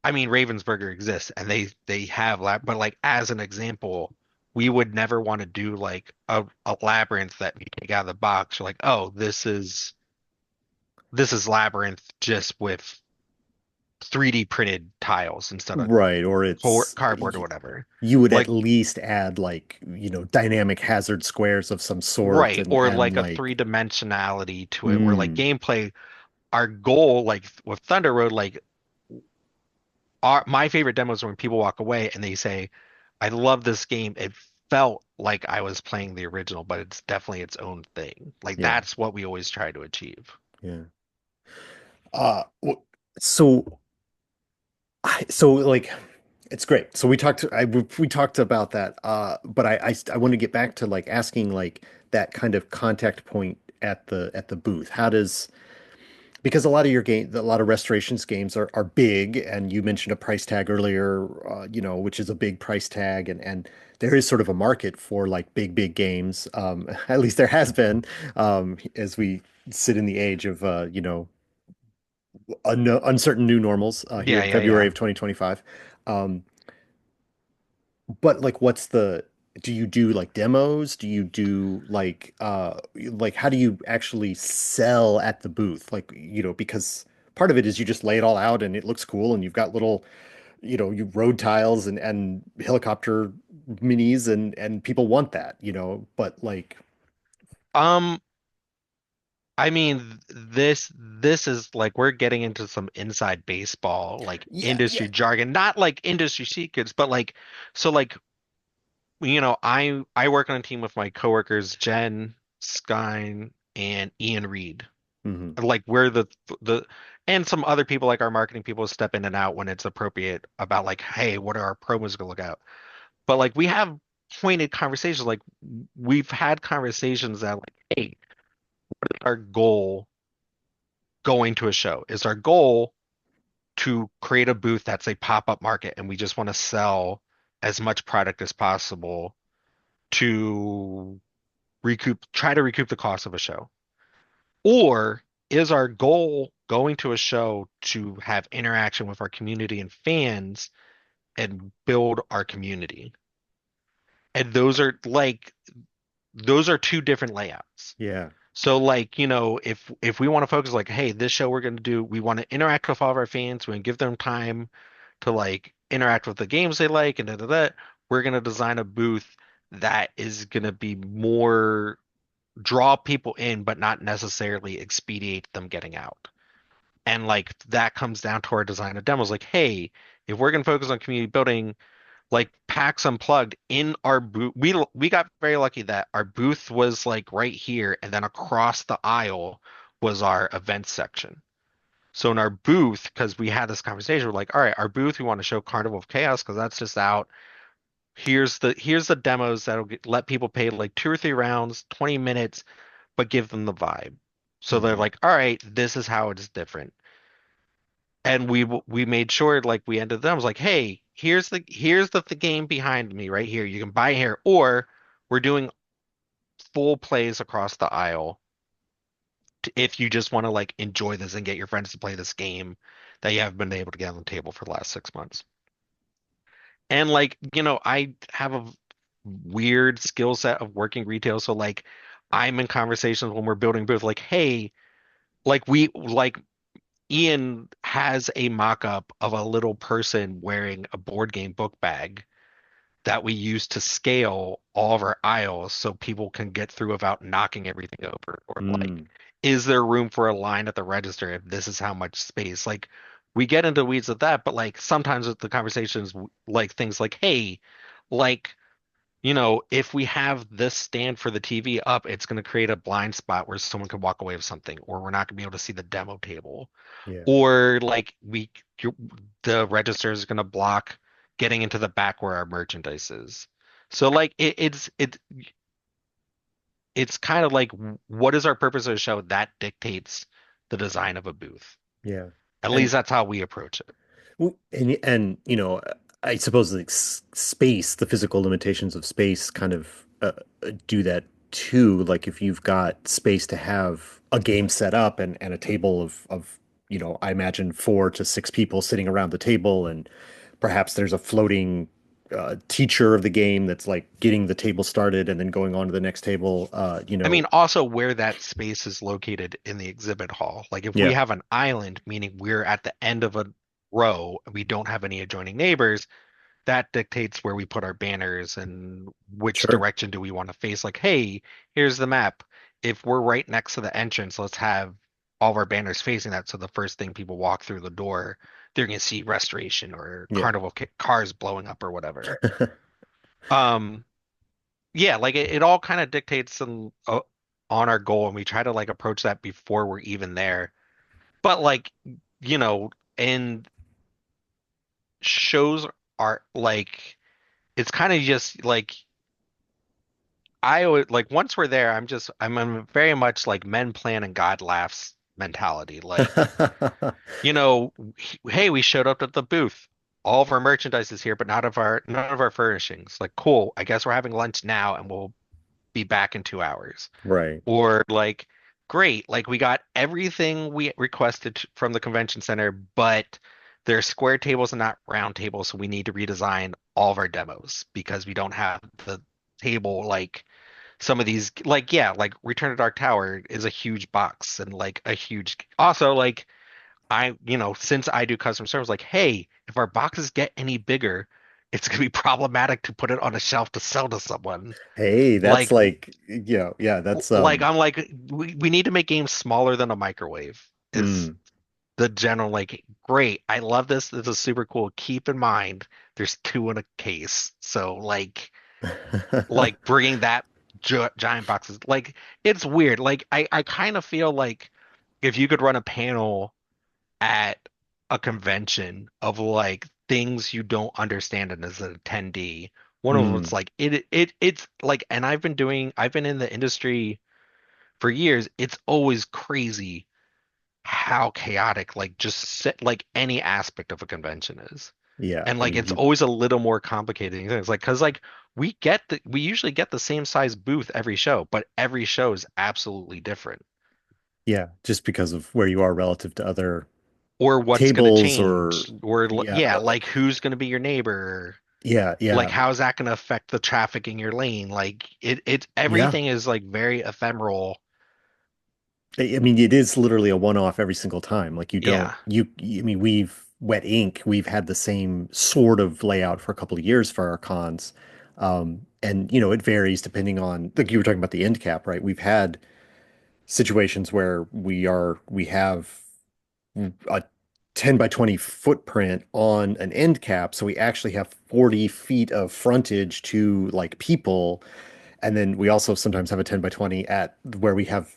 I mean Ravensburger exists and they have lab but like as an example, we would never want to do like a labyrinth that you take out of the box. You're like, oh, this is labyrinth just with 3D printed tiles instead of Right, or cardboard or whatever. you would at Like least add like, dynamic hazard squares of some sort right, or and like a like three-dimensionality to it where like mm, gameplay, our goal, like with Thunder Road, like my favorite demos are when people walk away and they say, I love this game. It felt like I was playing the original, but it's definitely its own thing. Like yeah, that's what we always try to achieve. yeah. So so like it's great. So we talked about that. But I want to get back to like asking like that kind of contact point at the booth. How does because a lot of restorations games are big, and you mentioned a price tag earlier, which is a big price tag, and there is sort of a market for like big games. At least there has been, as we sit in the age of uncertain new normals here Yeah, in yeah, February yeah. of 2025. Um, but like, do you do like demos? Do you do like how do you actually sell at the booth? Like, because part of it is you just lay it all out and it looks cool and you've got little, you road tiles and helicopter minis and people want that, but like, Um, I mean, this is like we're getting into some inside baseball, like yeah, yeah. industry jargon, not like industry secrets, but like so like I work on a team with my coworkers Jen, Skyn, and Ian Reed. Hmm. Like we're the and some other people like our marketing people step in and out when it's appropriate about like, hey, what are our promos gonna look out? But like we have pointed conversations, like we've had conversations that like, hey, our goal going to a show? Is our goal to create a booth that's a pop-up market and we just want to sell as much product as possible to try to recoup the cost of a show? Or is our goal going to a show to have interaction with our community and fans and build our community? And those are two different layouts. Yeah, So like, if we want to focus like, hey, this show we're going to do, we want to interact with all of our fans, we want to give them time to like interact with the games they like and da, da, da, we're going to design a booth that is going to be more draw people in, but not necessarily expedite them getting out. And like that comes down to our design of demos. Like, hey, if we're going to focus on community building, like PAX Unplugged in our booth, we got very lucky that our booth was like right here, and then across the aisle was our events section. So in our booth, because we had this conversation, we're like, all right, our booth, we want to show Carnival of Chaos because that's just out. Here's the demos that'll let people pay like 2 or 3 rounds, 20 minutes, but give them the vibe. So they're Hmm. like, all right, this is how it is different. And we made sure like we ended them. I was like, hey, here's the game behind me right here. You can buy here, or we're doing full plays across the aisle if you just want to like enjoy this and get your friends to play this game that you haven't been able to get on the table for the last 6 months. And like, I have a weird skill set of working retail. So like I'm in conversations when we're building booth, like, hey, like Ian has a mock-up of a little person wearing a board game book bag that we use to scale all of our aisles so people can get through without knocking everything over. Or like, Mm. is there room for a line at the register if this is how much space? Like, we get into weeds of that, but like sometimes with the conversations, like things like, hey, like, if we have this stand for the TV up, it's going to create a blind spot where someone could walk away with something, or we're not going to be able to see the demo table, Yeah. or like the register is going to block getting into the back where our merchandise is. So like it's kind of like what is our purpose of the show that dictates the design of a booth. Yeah. At least And that's how we approach it. and I suppose like space, the physical limitations of space kind of do that too. Like if you've got space to have a game set up and a table of I imagine 4 to 6 people sitting around the table, and perhaps there's a floating teacher of the game that's like getting the table started and then going on to the next table. I mean, also where that space is located in the exhibit hall. Like if we Yeah, have an island, meaning we're at the end of a row, and we don't have any adjoining neighbors, that dictates where we put our banners and which sure. direction do we want to face. Like, hey, here's the map. If we're right next to the entrance, let's have all of our banners facing that. So the first thing people walk through the door, they're going to see restoration or Yeah. carnival cars blowing up or whatever. Um, yeah, like it all kind of dictates on our goal, and we try to like approach that before we're even there. But like, you know, and shows are like it's kind of just like I would like once we're there, I'm very much like men plan and God laughs mentality. Like, hey, we showed up at the booth. All of our merchandise is here, but none of our furnishings. Like, cool. I guess we're having lunch now and we'll be back in 2 hours. Right. Or like, great, like we got everything we requested from the convention center, but they're square tables and not round tables, so we need to redesign all of our demos because we don't have the table like some of these like yeah, like Return to Dark Tower is a huge box and like a huge also like since I do customer service, like, hey, if our boxes get any bigger, it's gonna be problematic to put it on a shelf to sell to someone. Hey, that's Like like, yeah, that's I'm like we need to make games smaller than a microwave is mm. the general like great. I love this. This is super cool. Keep in mind there's two in a case. So like bringing that giant boxes like it's weird. Like I kind of feel like if you could run a panel at a convention of like things you don't understand and as an attendee, one of them it's Mm. like it's like and I've been in the industry for years, it's always crazy how chaotic like like any aspect of a convention is. Yeah, And I like mean it's you always a little more complicated than things like because like we usually get the same size booth every show, but every show is absolutely different. yeah, just because of where you are relative to other Or what's going to tables or change, or yeah, yeah, like who's going to be your neighbor, yeah, like yeah. how's that going to affect the traffic in your lane, like it Yeah. everything is like very ephemeral. I mean, it is literally a one-off every single time. Like you don't Yeah. I mean, we've Wet Ink, we've had the same sort of layout for a couple of years for our cons. And it varies depending on, like you were talking about the end cap, right? We've had situations where we have a 10 by 20 footprint on an end cap, so we actually have 40 feet of frontage to like people, and then we also sometimes have a 10 by 20 at where we have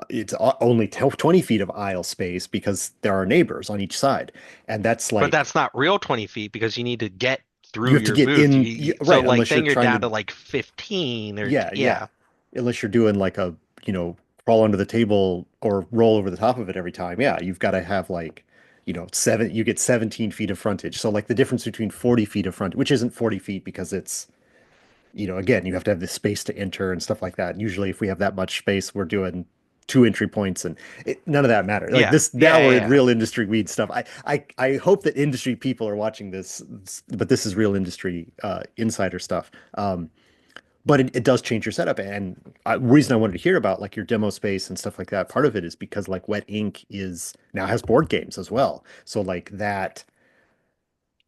it's only 20 feet of aisle space because there are neighbors on each side, and that's But like that's not real 20 feet because you need to get you through have to your get booth. in, So right, like unless you're then you're trying down to. to like 15 or Yeah, yeah. yeah. Unless you're doing like a, crawl under the table or roll over the top of it every time. Yeah, you've got to have like, you get 17 feet of frontage. So like the difference between 40 feet of front, which isn't 40 feet because it's, again, you have to have the space to enter and stuff like that. Usually if we have that much space, we're doing two entry points and none of that matters. Like Yeah. this, Yeah, now yeah, we're in yeah. real industry weed stuff. I hope that industry people are watching this, but this is real industry insider stuff. But it does change your setup. And reason I wanted to hear about like your demo space and stuff like that, part of it is because like Wet Ink is now has board games as well. So like that,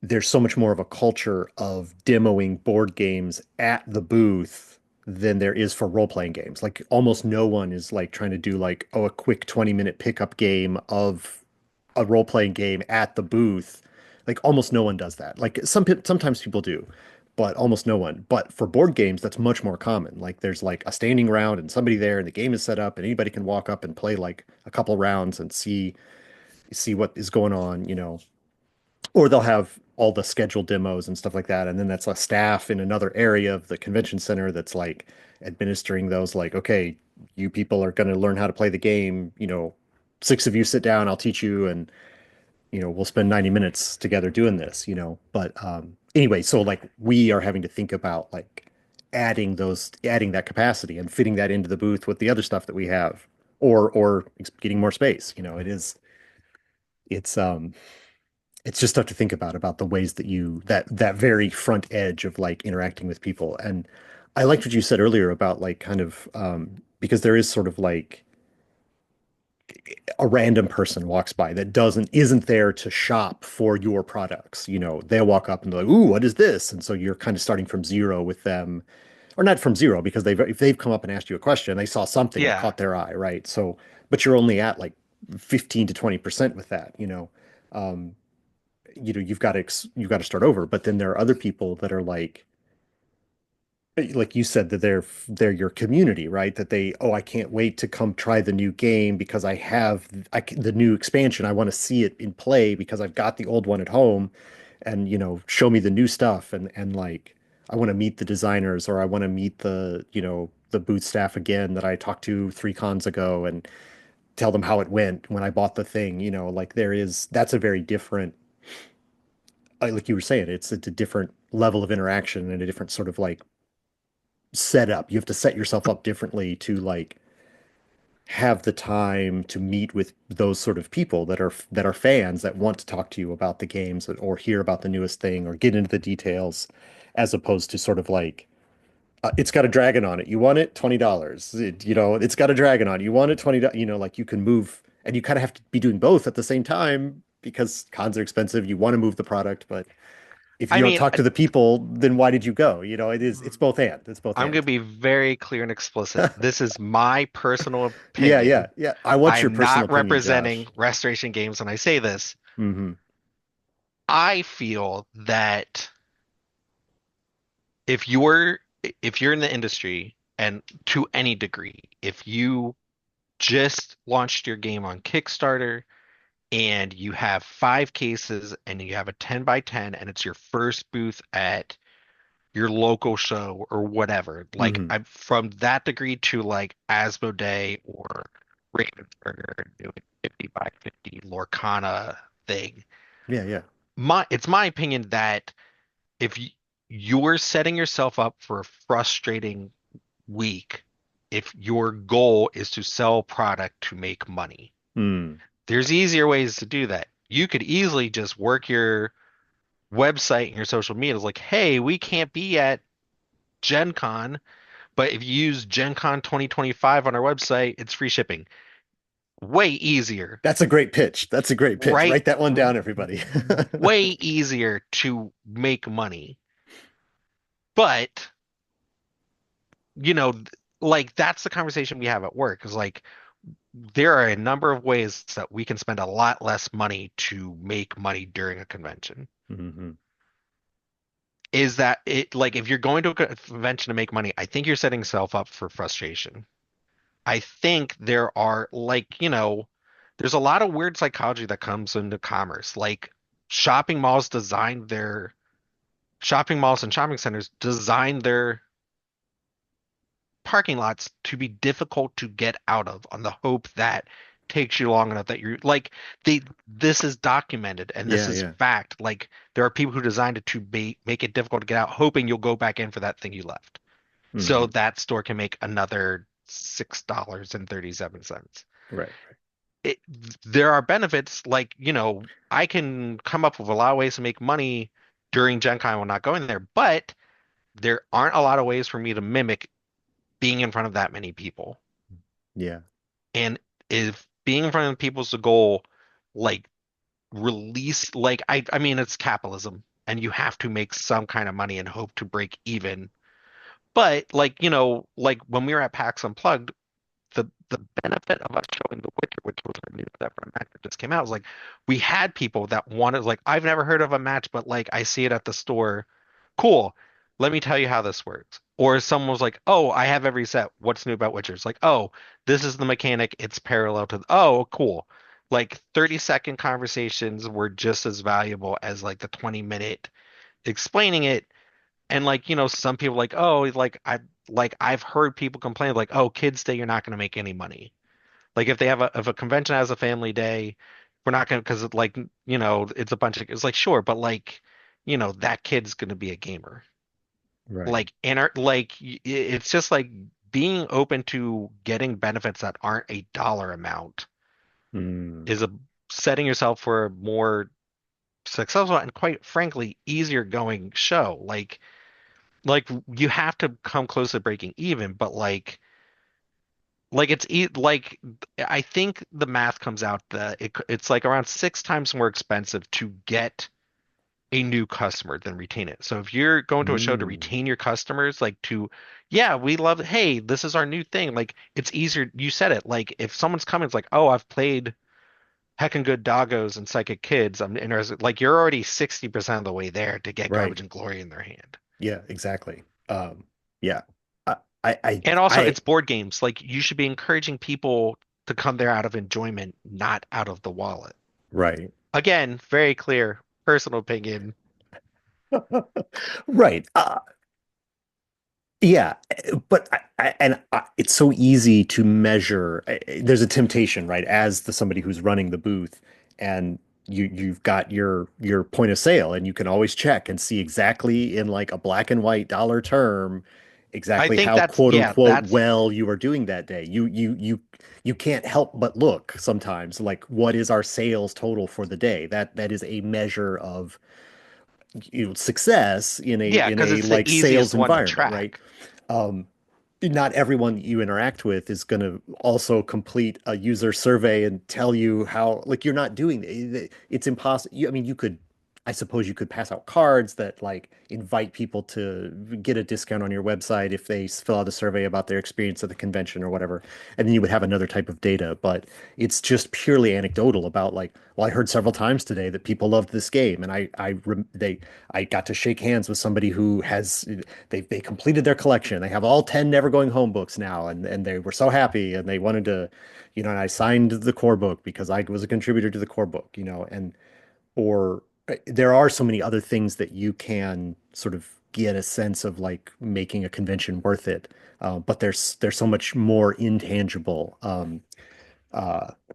there's so much more of a culture of demoing board games at the booth than there is for role-playing games. Like almost no one is like trying to do like, oh, a quick 20-minute pickup game of a role-playing game at the booth. Like almost no one does that. Like sometimes people do, but almost no one. But for board games, that's much more common. Like there's like a standing round and somebody there and the game is set up and anybody can walk up and play like a couple rounds and see what is going on. Or they'll have all the scheduled demos and stuff like that. And then that's a staff in another area of the convention center that's like administering those, like, okay, you people are going to learn how to play the game. Six of you sit down, I'll teach you, and we'll spend 90 minutes together doing this. But anyway, so like we are having to think about like adding that capacity and fitting that into the booth with the other stuff that we have, or getting more space. It's it's just tough to think about the ways that that very front edge of like interacting with people. And I liked what you said earlier about like kind of because there is sort of like a random person walks by that isn't there to shop for your products. They'll walk up and they're like, "Ooh, what is this?" And so you're kind of starting from zero with them, or not from zero because if they've come up and asked you a question, they saw something that Yeah. caught their eye, right? So, but you're only at like 15 to 20% with that. Um, you've got to start over. But then there are other people that are like you said, that they're your community, right? That I can't wait to come try the new game because the new expansion. I want to see it in play because I've got the old one at home, and show me the new stuff, and like I want to meet the designers, or I want to meet the booth staff again that I talked to 3 cons ago and tell them how it went when I bought the thing. Like that's a very different, like you were saying, it's a different level of interaction and a different sort of like setup. You have to set yourself up differently to like have the time to meet with those sort of people that are fans that want to talk to you about the games or hear about the newest thing or get into the details, as opposed to sort of like it's got a dragon on it. You want it? $20. It's got a dragon on it. You want it? $20. Like you can move, and you kind of have to be doing both at the same time because cons are expensive. You want to move the product, but if you I don't mean, talk to the people, then why did you go? It's both and. It's both I'm going and. to be very clear and explicit. This is my personal Yeah, yeah, opinion. yeah. I want your I'm personal not opinion, representing Josh. Restoration Games when I say this. Hmm. I feel that if you're if you're in the industry and to any degree, if you just launched your game on Kickstarter and you have 5 cases and you have a 10 by 10 and it's your first booth at your local show or whatever, like Hmm. I'm from that degree to like Asmodee or Ravensburger doing 50 by 50 Lorcana thing. Yeah, yeah. It's my opinion that if you're setting yourself up for a frustrating week, if your goal is to sell product to make money, Mm. there's easier ways to do that. You could easily just work your website and your social media. It's like, hey, we can't be at Gen Con, but if you use Gen Con 2025 on our website, it's free shipping. Way easier, That's a great pitch. That's a great pitch. right? Write that one down, everybody. Way easier to make money. But you know, like that's the conversation we have at work is like there are a number of ways that we can spend a lot less money to make money during a convention. Hmm. Is that it like if you're going to a convention to make money, I think you're setting yourself up for frustration. I think there are like, there's a lot of weird psychology that comes into commerce. Like shopping malls designed their shopping malls and shopping centers designed their parking lots to be difficult to get out of on the hope that takes you long enough that you're like this is documented and this Yeah, is yeah. fact. Like there are people who designed it to make it difficult to get out, hoping you'll go back in for that thing you left. So Hmm. that store can make another $6.37. Right. It, there are benefits like, I can come up with a lot of ways to make money during Gen Con when not going there, but there aren't a lot of ways for me to mimic being in front of that many people. Yeah. And if being in front of people is the goal, like I mean it's capitalism and you have to make some kind of money and hope to break even. But like, like when we were at PAX Unplugged, the benefit of us showing The Witcher, which was our new stuff for a match that just came out, was like we had people that wanted like I've never heard of a match, but like I see it at the store. Cool. Let me tell you how this works. Or someone was like, "Oh, I have every set. What's new about Witcher?" It's like, "Oh, this is the mechanic. It's parallel to oh, cool." Like 30-second conversations were just as valuable as like the 20-minute explaining it. And like, some people like, "Oh, I've heard people complain like, "Oh, kids day you're not going to make any money." Like if they have if a convention has a family day, we're not gonna because like it's a bunch of it's like sure, but like that kid's gonna be a gamer. Right. Like it's just like being open to getting benefits that aren't a dollar amount Mm. is a setting yourself for a more successful and quite frankly easier going show. Like you have to come close to breaking even, but like like I think the math comes out that it's like around 6 times more expensive to get a new customer than retain it. So if you're going to a show to Mm. retain your customers, like yeah, we love, hey, this is our new thing. Like it's easier. You said it. Like if someone's coming, it's like, oh, I've played Heckin' Good Doggos and Psychic Kids. I'm interested. Like you're already 60% of the way there to get Right. Garbage and Glory in their hand. Yeah, exactly. Yeah. I, I, And also, I, it's board games. Like you should be encouraging people to come there out of enjoyment, not out of the wallet. right. Again, very clear personal opinion. Right. Yeah, but it's so easy to measure. There's a temptation, right? As somebody who's running the booth, and you've got your point of sale, and you can always check and see exactly in like a black and white dollar term I exactly think how that's quote yeah, unquote that's well you are doing that day. You can't help but look sometimes like what is our sales total for the day? That is a measure of success in a yeah, because it's the like sales easiest one to environment, right? track. Um, Not everyone you interact with is going to also complete a user survey and tell you how, like, you're not doing it. It's impossible. I mean, I suppose you could pass out cards that like invite people to get a discount on your website if they fill out a survey about their experience at the convention or whatever. And then you would have another type of data, but it's just purely anecdotal about like, well, I heard several times today that people loved this game, and I got to shake hands with somebody who has they completed their collection. They have all 10 Never Going Home books now, and they were so happy, and they wanted to, and I signed the core book because I was a contributor to the core book, and or there are so many other things that you can sort of get a sense of like making a convention worth it. But there's so much more intangible.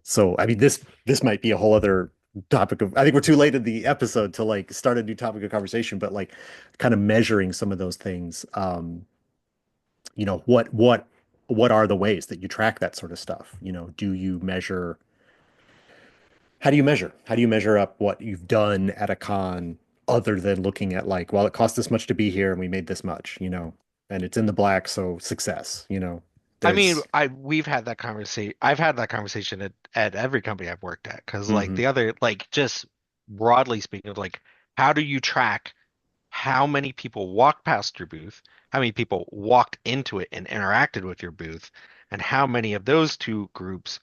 So I mean this might be a whole other topic of I think we're too late in the episode to like start a new topic of conversation, but like kind of measuring some of those things. What are the ways that you track that sort of stuff? Do you measure how do you measure? How do you measure up what you've done at a con other than looking at like, well, it cost this much to be here and we made this much, and it's in the black, so success. I mean, There's we've had that conversation. I've had that conversation at every company I've worked at because like hmm the other like just broadly speaking, like how do you track how many people walk past your booth, how many people walked into it and interacted with your booth, and how many of those two groups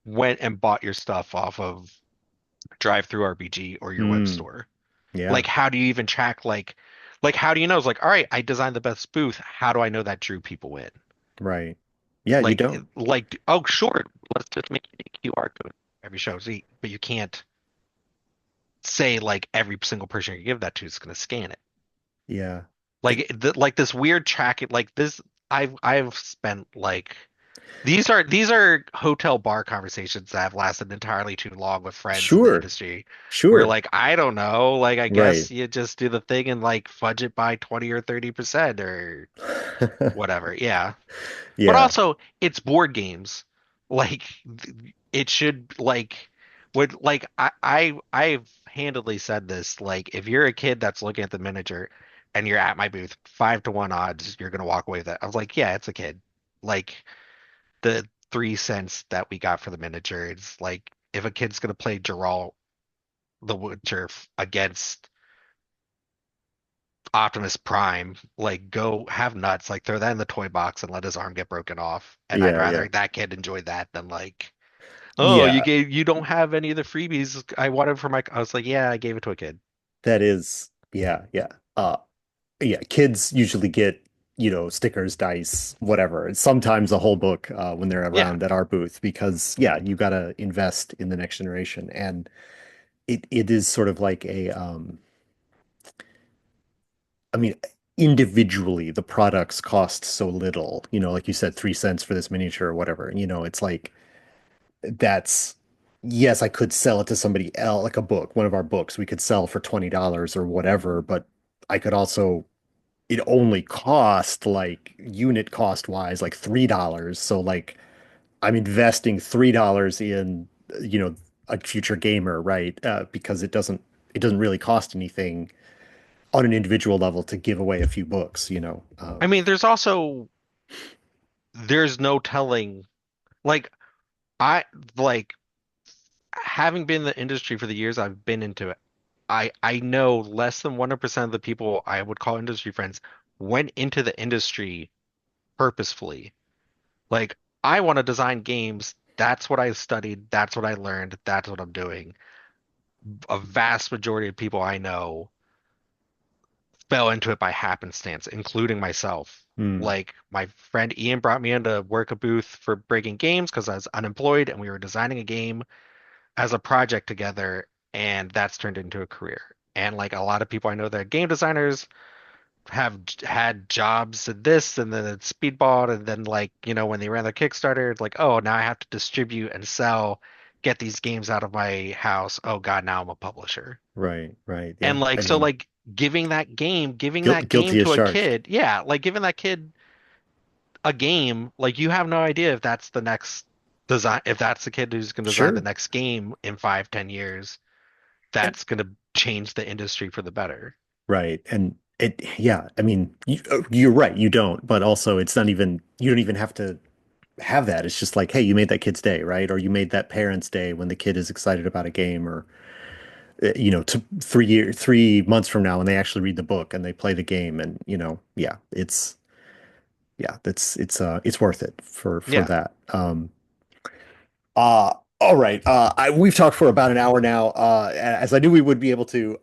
went and bought your stuff off of Drive Through RPG or your web Mm, store. yeah, Like, how do you even track like how do you know? It's like, all right, I designed the best booth. How do I know that drew people in? right. Yeah, you don't. Oh, sure, let's just make a QR code every show. See, but you can't say like every single person you give that to is going to scan it. Yeah. Like this weird tracking, like this. I've spent like these are hotel bar conversations that have lasted entirely too long with friends in the Sure. industry. Where Sure. like I don't know, like I Right. guess you just do the thing and like fudge it by 20 or 30% or whatever. Yeah. But Yeah. also, it's board games. Like it should like would like I've handedly said this. Like if you're a kid that's looking at the miniature and you're at my booth, 5 to 1 odds, you're gonna walk away with it. I was like, yeah, it's a kid. Like the 3 cents that we got for the miniature, it's like if a kid's gonna play Geralt the Witcher against Optimus Prime, like go have nuts, like throw that in the toy box and let his arm get broken off. And I'd Yeah. Yeah. rather that kid enjoy that than like, oh, Yeah. you don't have any of the freebies I wanted for my. I was like, yeah, I gave it to a kid. That is, yeah. Yeah. Yeah. Kids usually get, stickers, dice, whatever. And sometimes a whole book when they're Yeah. around at our booth because, yeah, you got to invest in the next generation. And it is sort of like I mean, individually, the products cost so little, like you said, 3 cents for this miniature or whatever. It's like, that's yes, I could sell it to somebody else, like a book, one of our books we could sell for $20 or whatever, but I could also it only cost like unit cost wise like $3. So like I'm investing $3 in, a future gamer, right? Because it doesn't really cost anything on an individual level to give away a few books. I mean, there's no telling. Like I like having been in the industry for the years I've been into it. I know less than 1% of the people I would call industry friends went into the industry purposefully. Like, I want to design games. That's what I studied. That's what I learned. That's what I'm doing. A vast majority of people I know fell into it by happenstance, including myself. Hmm, Like, my friend Ian brought me in to work a booth for Breaking Games because I was unemployed and we were designing a game as a project together, and that's turned into a career. And like a lot of people I know that are game designers have had jobs at this and then at Speedball and then like when they ran their Kickstarter it's like oh now I have to distribute and sell get these games out of my house oh God now I'm a publisher right, right. and Yeah. like I so mean, like giving that game guilty as to a charged. kid yeah like giving that kid a game like you have no idea if that's the next design if that's the kid who's going to design the Sure. next game in 5-10 years And that's going to change the industry for the better. right. And yeah, I mean, you're right, you don't, but also it's not even, you don't even have to have that. It's just like, hey, you made that kid's day, right? Or you made that parent's day when the kid is excited about a game, or to 3 months from now when they actually read the book and they play the game, and yeah, it's worth it for Yeah. that. All right. We've talked for about an hour now. As I knew we would be able to.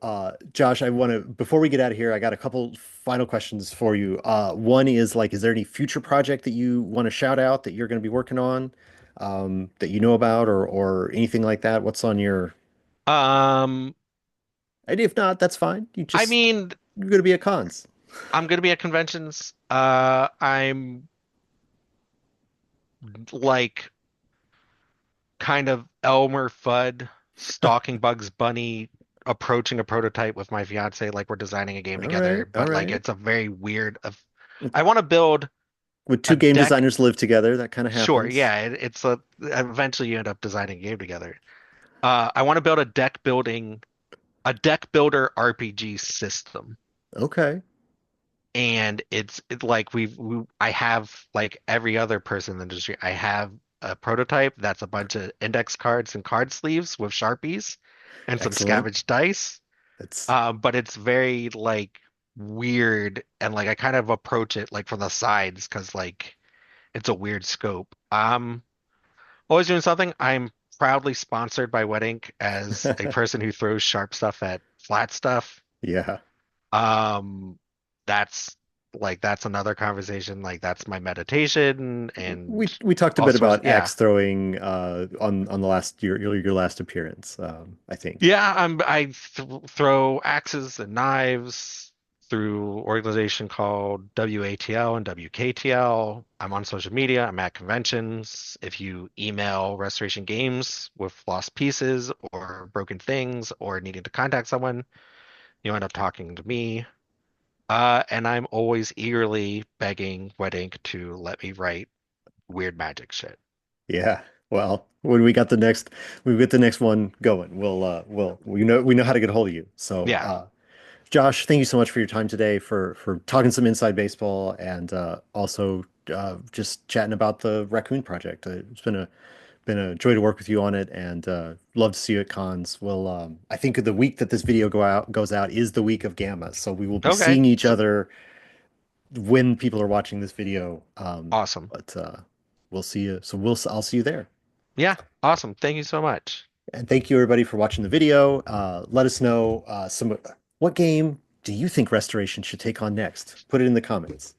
Josh, I want to, before we get out of here, I got a couple final questions for you. One is like, is there any future project that you want to shout out that you're going to be working on, that you know about, or anything like that? What's on your, um and if not, that's fine. I mean You're going to be at cons. I'm gonna be at conventions. I'm like kind of Elmer Fudd stalking Bugs Bunny, approaching a prototype with my fiance, like we're designing a game All right. together. All But like right. it's a very weird. I want to build When a two game deck. designers live together, that kind of Sure, happens. yeah, it's a eventually you end up designing a game together. I want to build a deck builder RPG system. Okay. And like I have like every other person in the industry I have a prototype that's a bunch of index cards and card sleeves with sharpies and some Excellent. scavenged dice That's but it's very like weird, and like I kind of approach it like from the sides because like it's a weird scope. Always doing something. I'm proudly sponsored by Wet Ink as a person who throws sharp stuff at flat stuff. Yeah. Um, that's that's another conversation. Like that's my meditation and We talked a all bit sorts. about Yeah, axe throwing on the last your last appearance, I think. yeah. I th throw axes and knives through organization called WATL and WKTL. I'm on social media. I'm at conventions. If you email Restoration Games with lost pieces or broken things or needing to contact someone, you end up talking to me. And I'm always eagerly begging Wet Ink to let me write weird magic shit. Yeah. Well, when we get the next one going, we'll we know how to get a hold of you. So, Yeah. Josh, thank you so much for your time today for talking some inside baseball and also just chatting about the Raccoon project. It's been a joy to work with you on it, and love to see you at cons. I think the week that this video goes out is the week of Gamma, so we will be Okay. seeing each other when people are watching this video. Awesome. But we'll see you. So I'll see you there. Yeah. Awesome. Thank you so much. And thank you everybody for watching the video. Let us know what game do you think Restoration should take on next? Put it in the comments.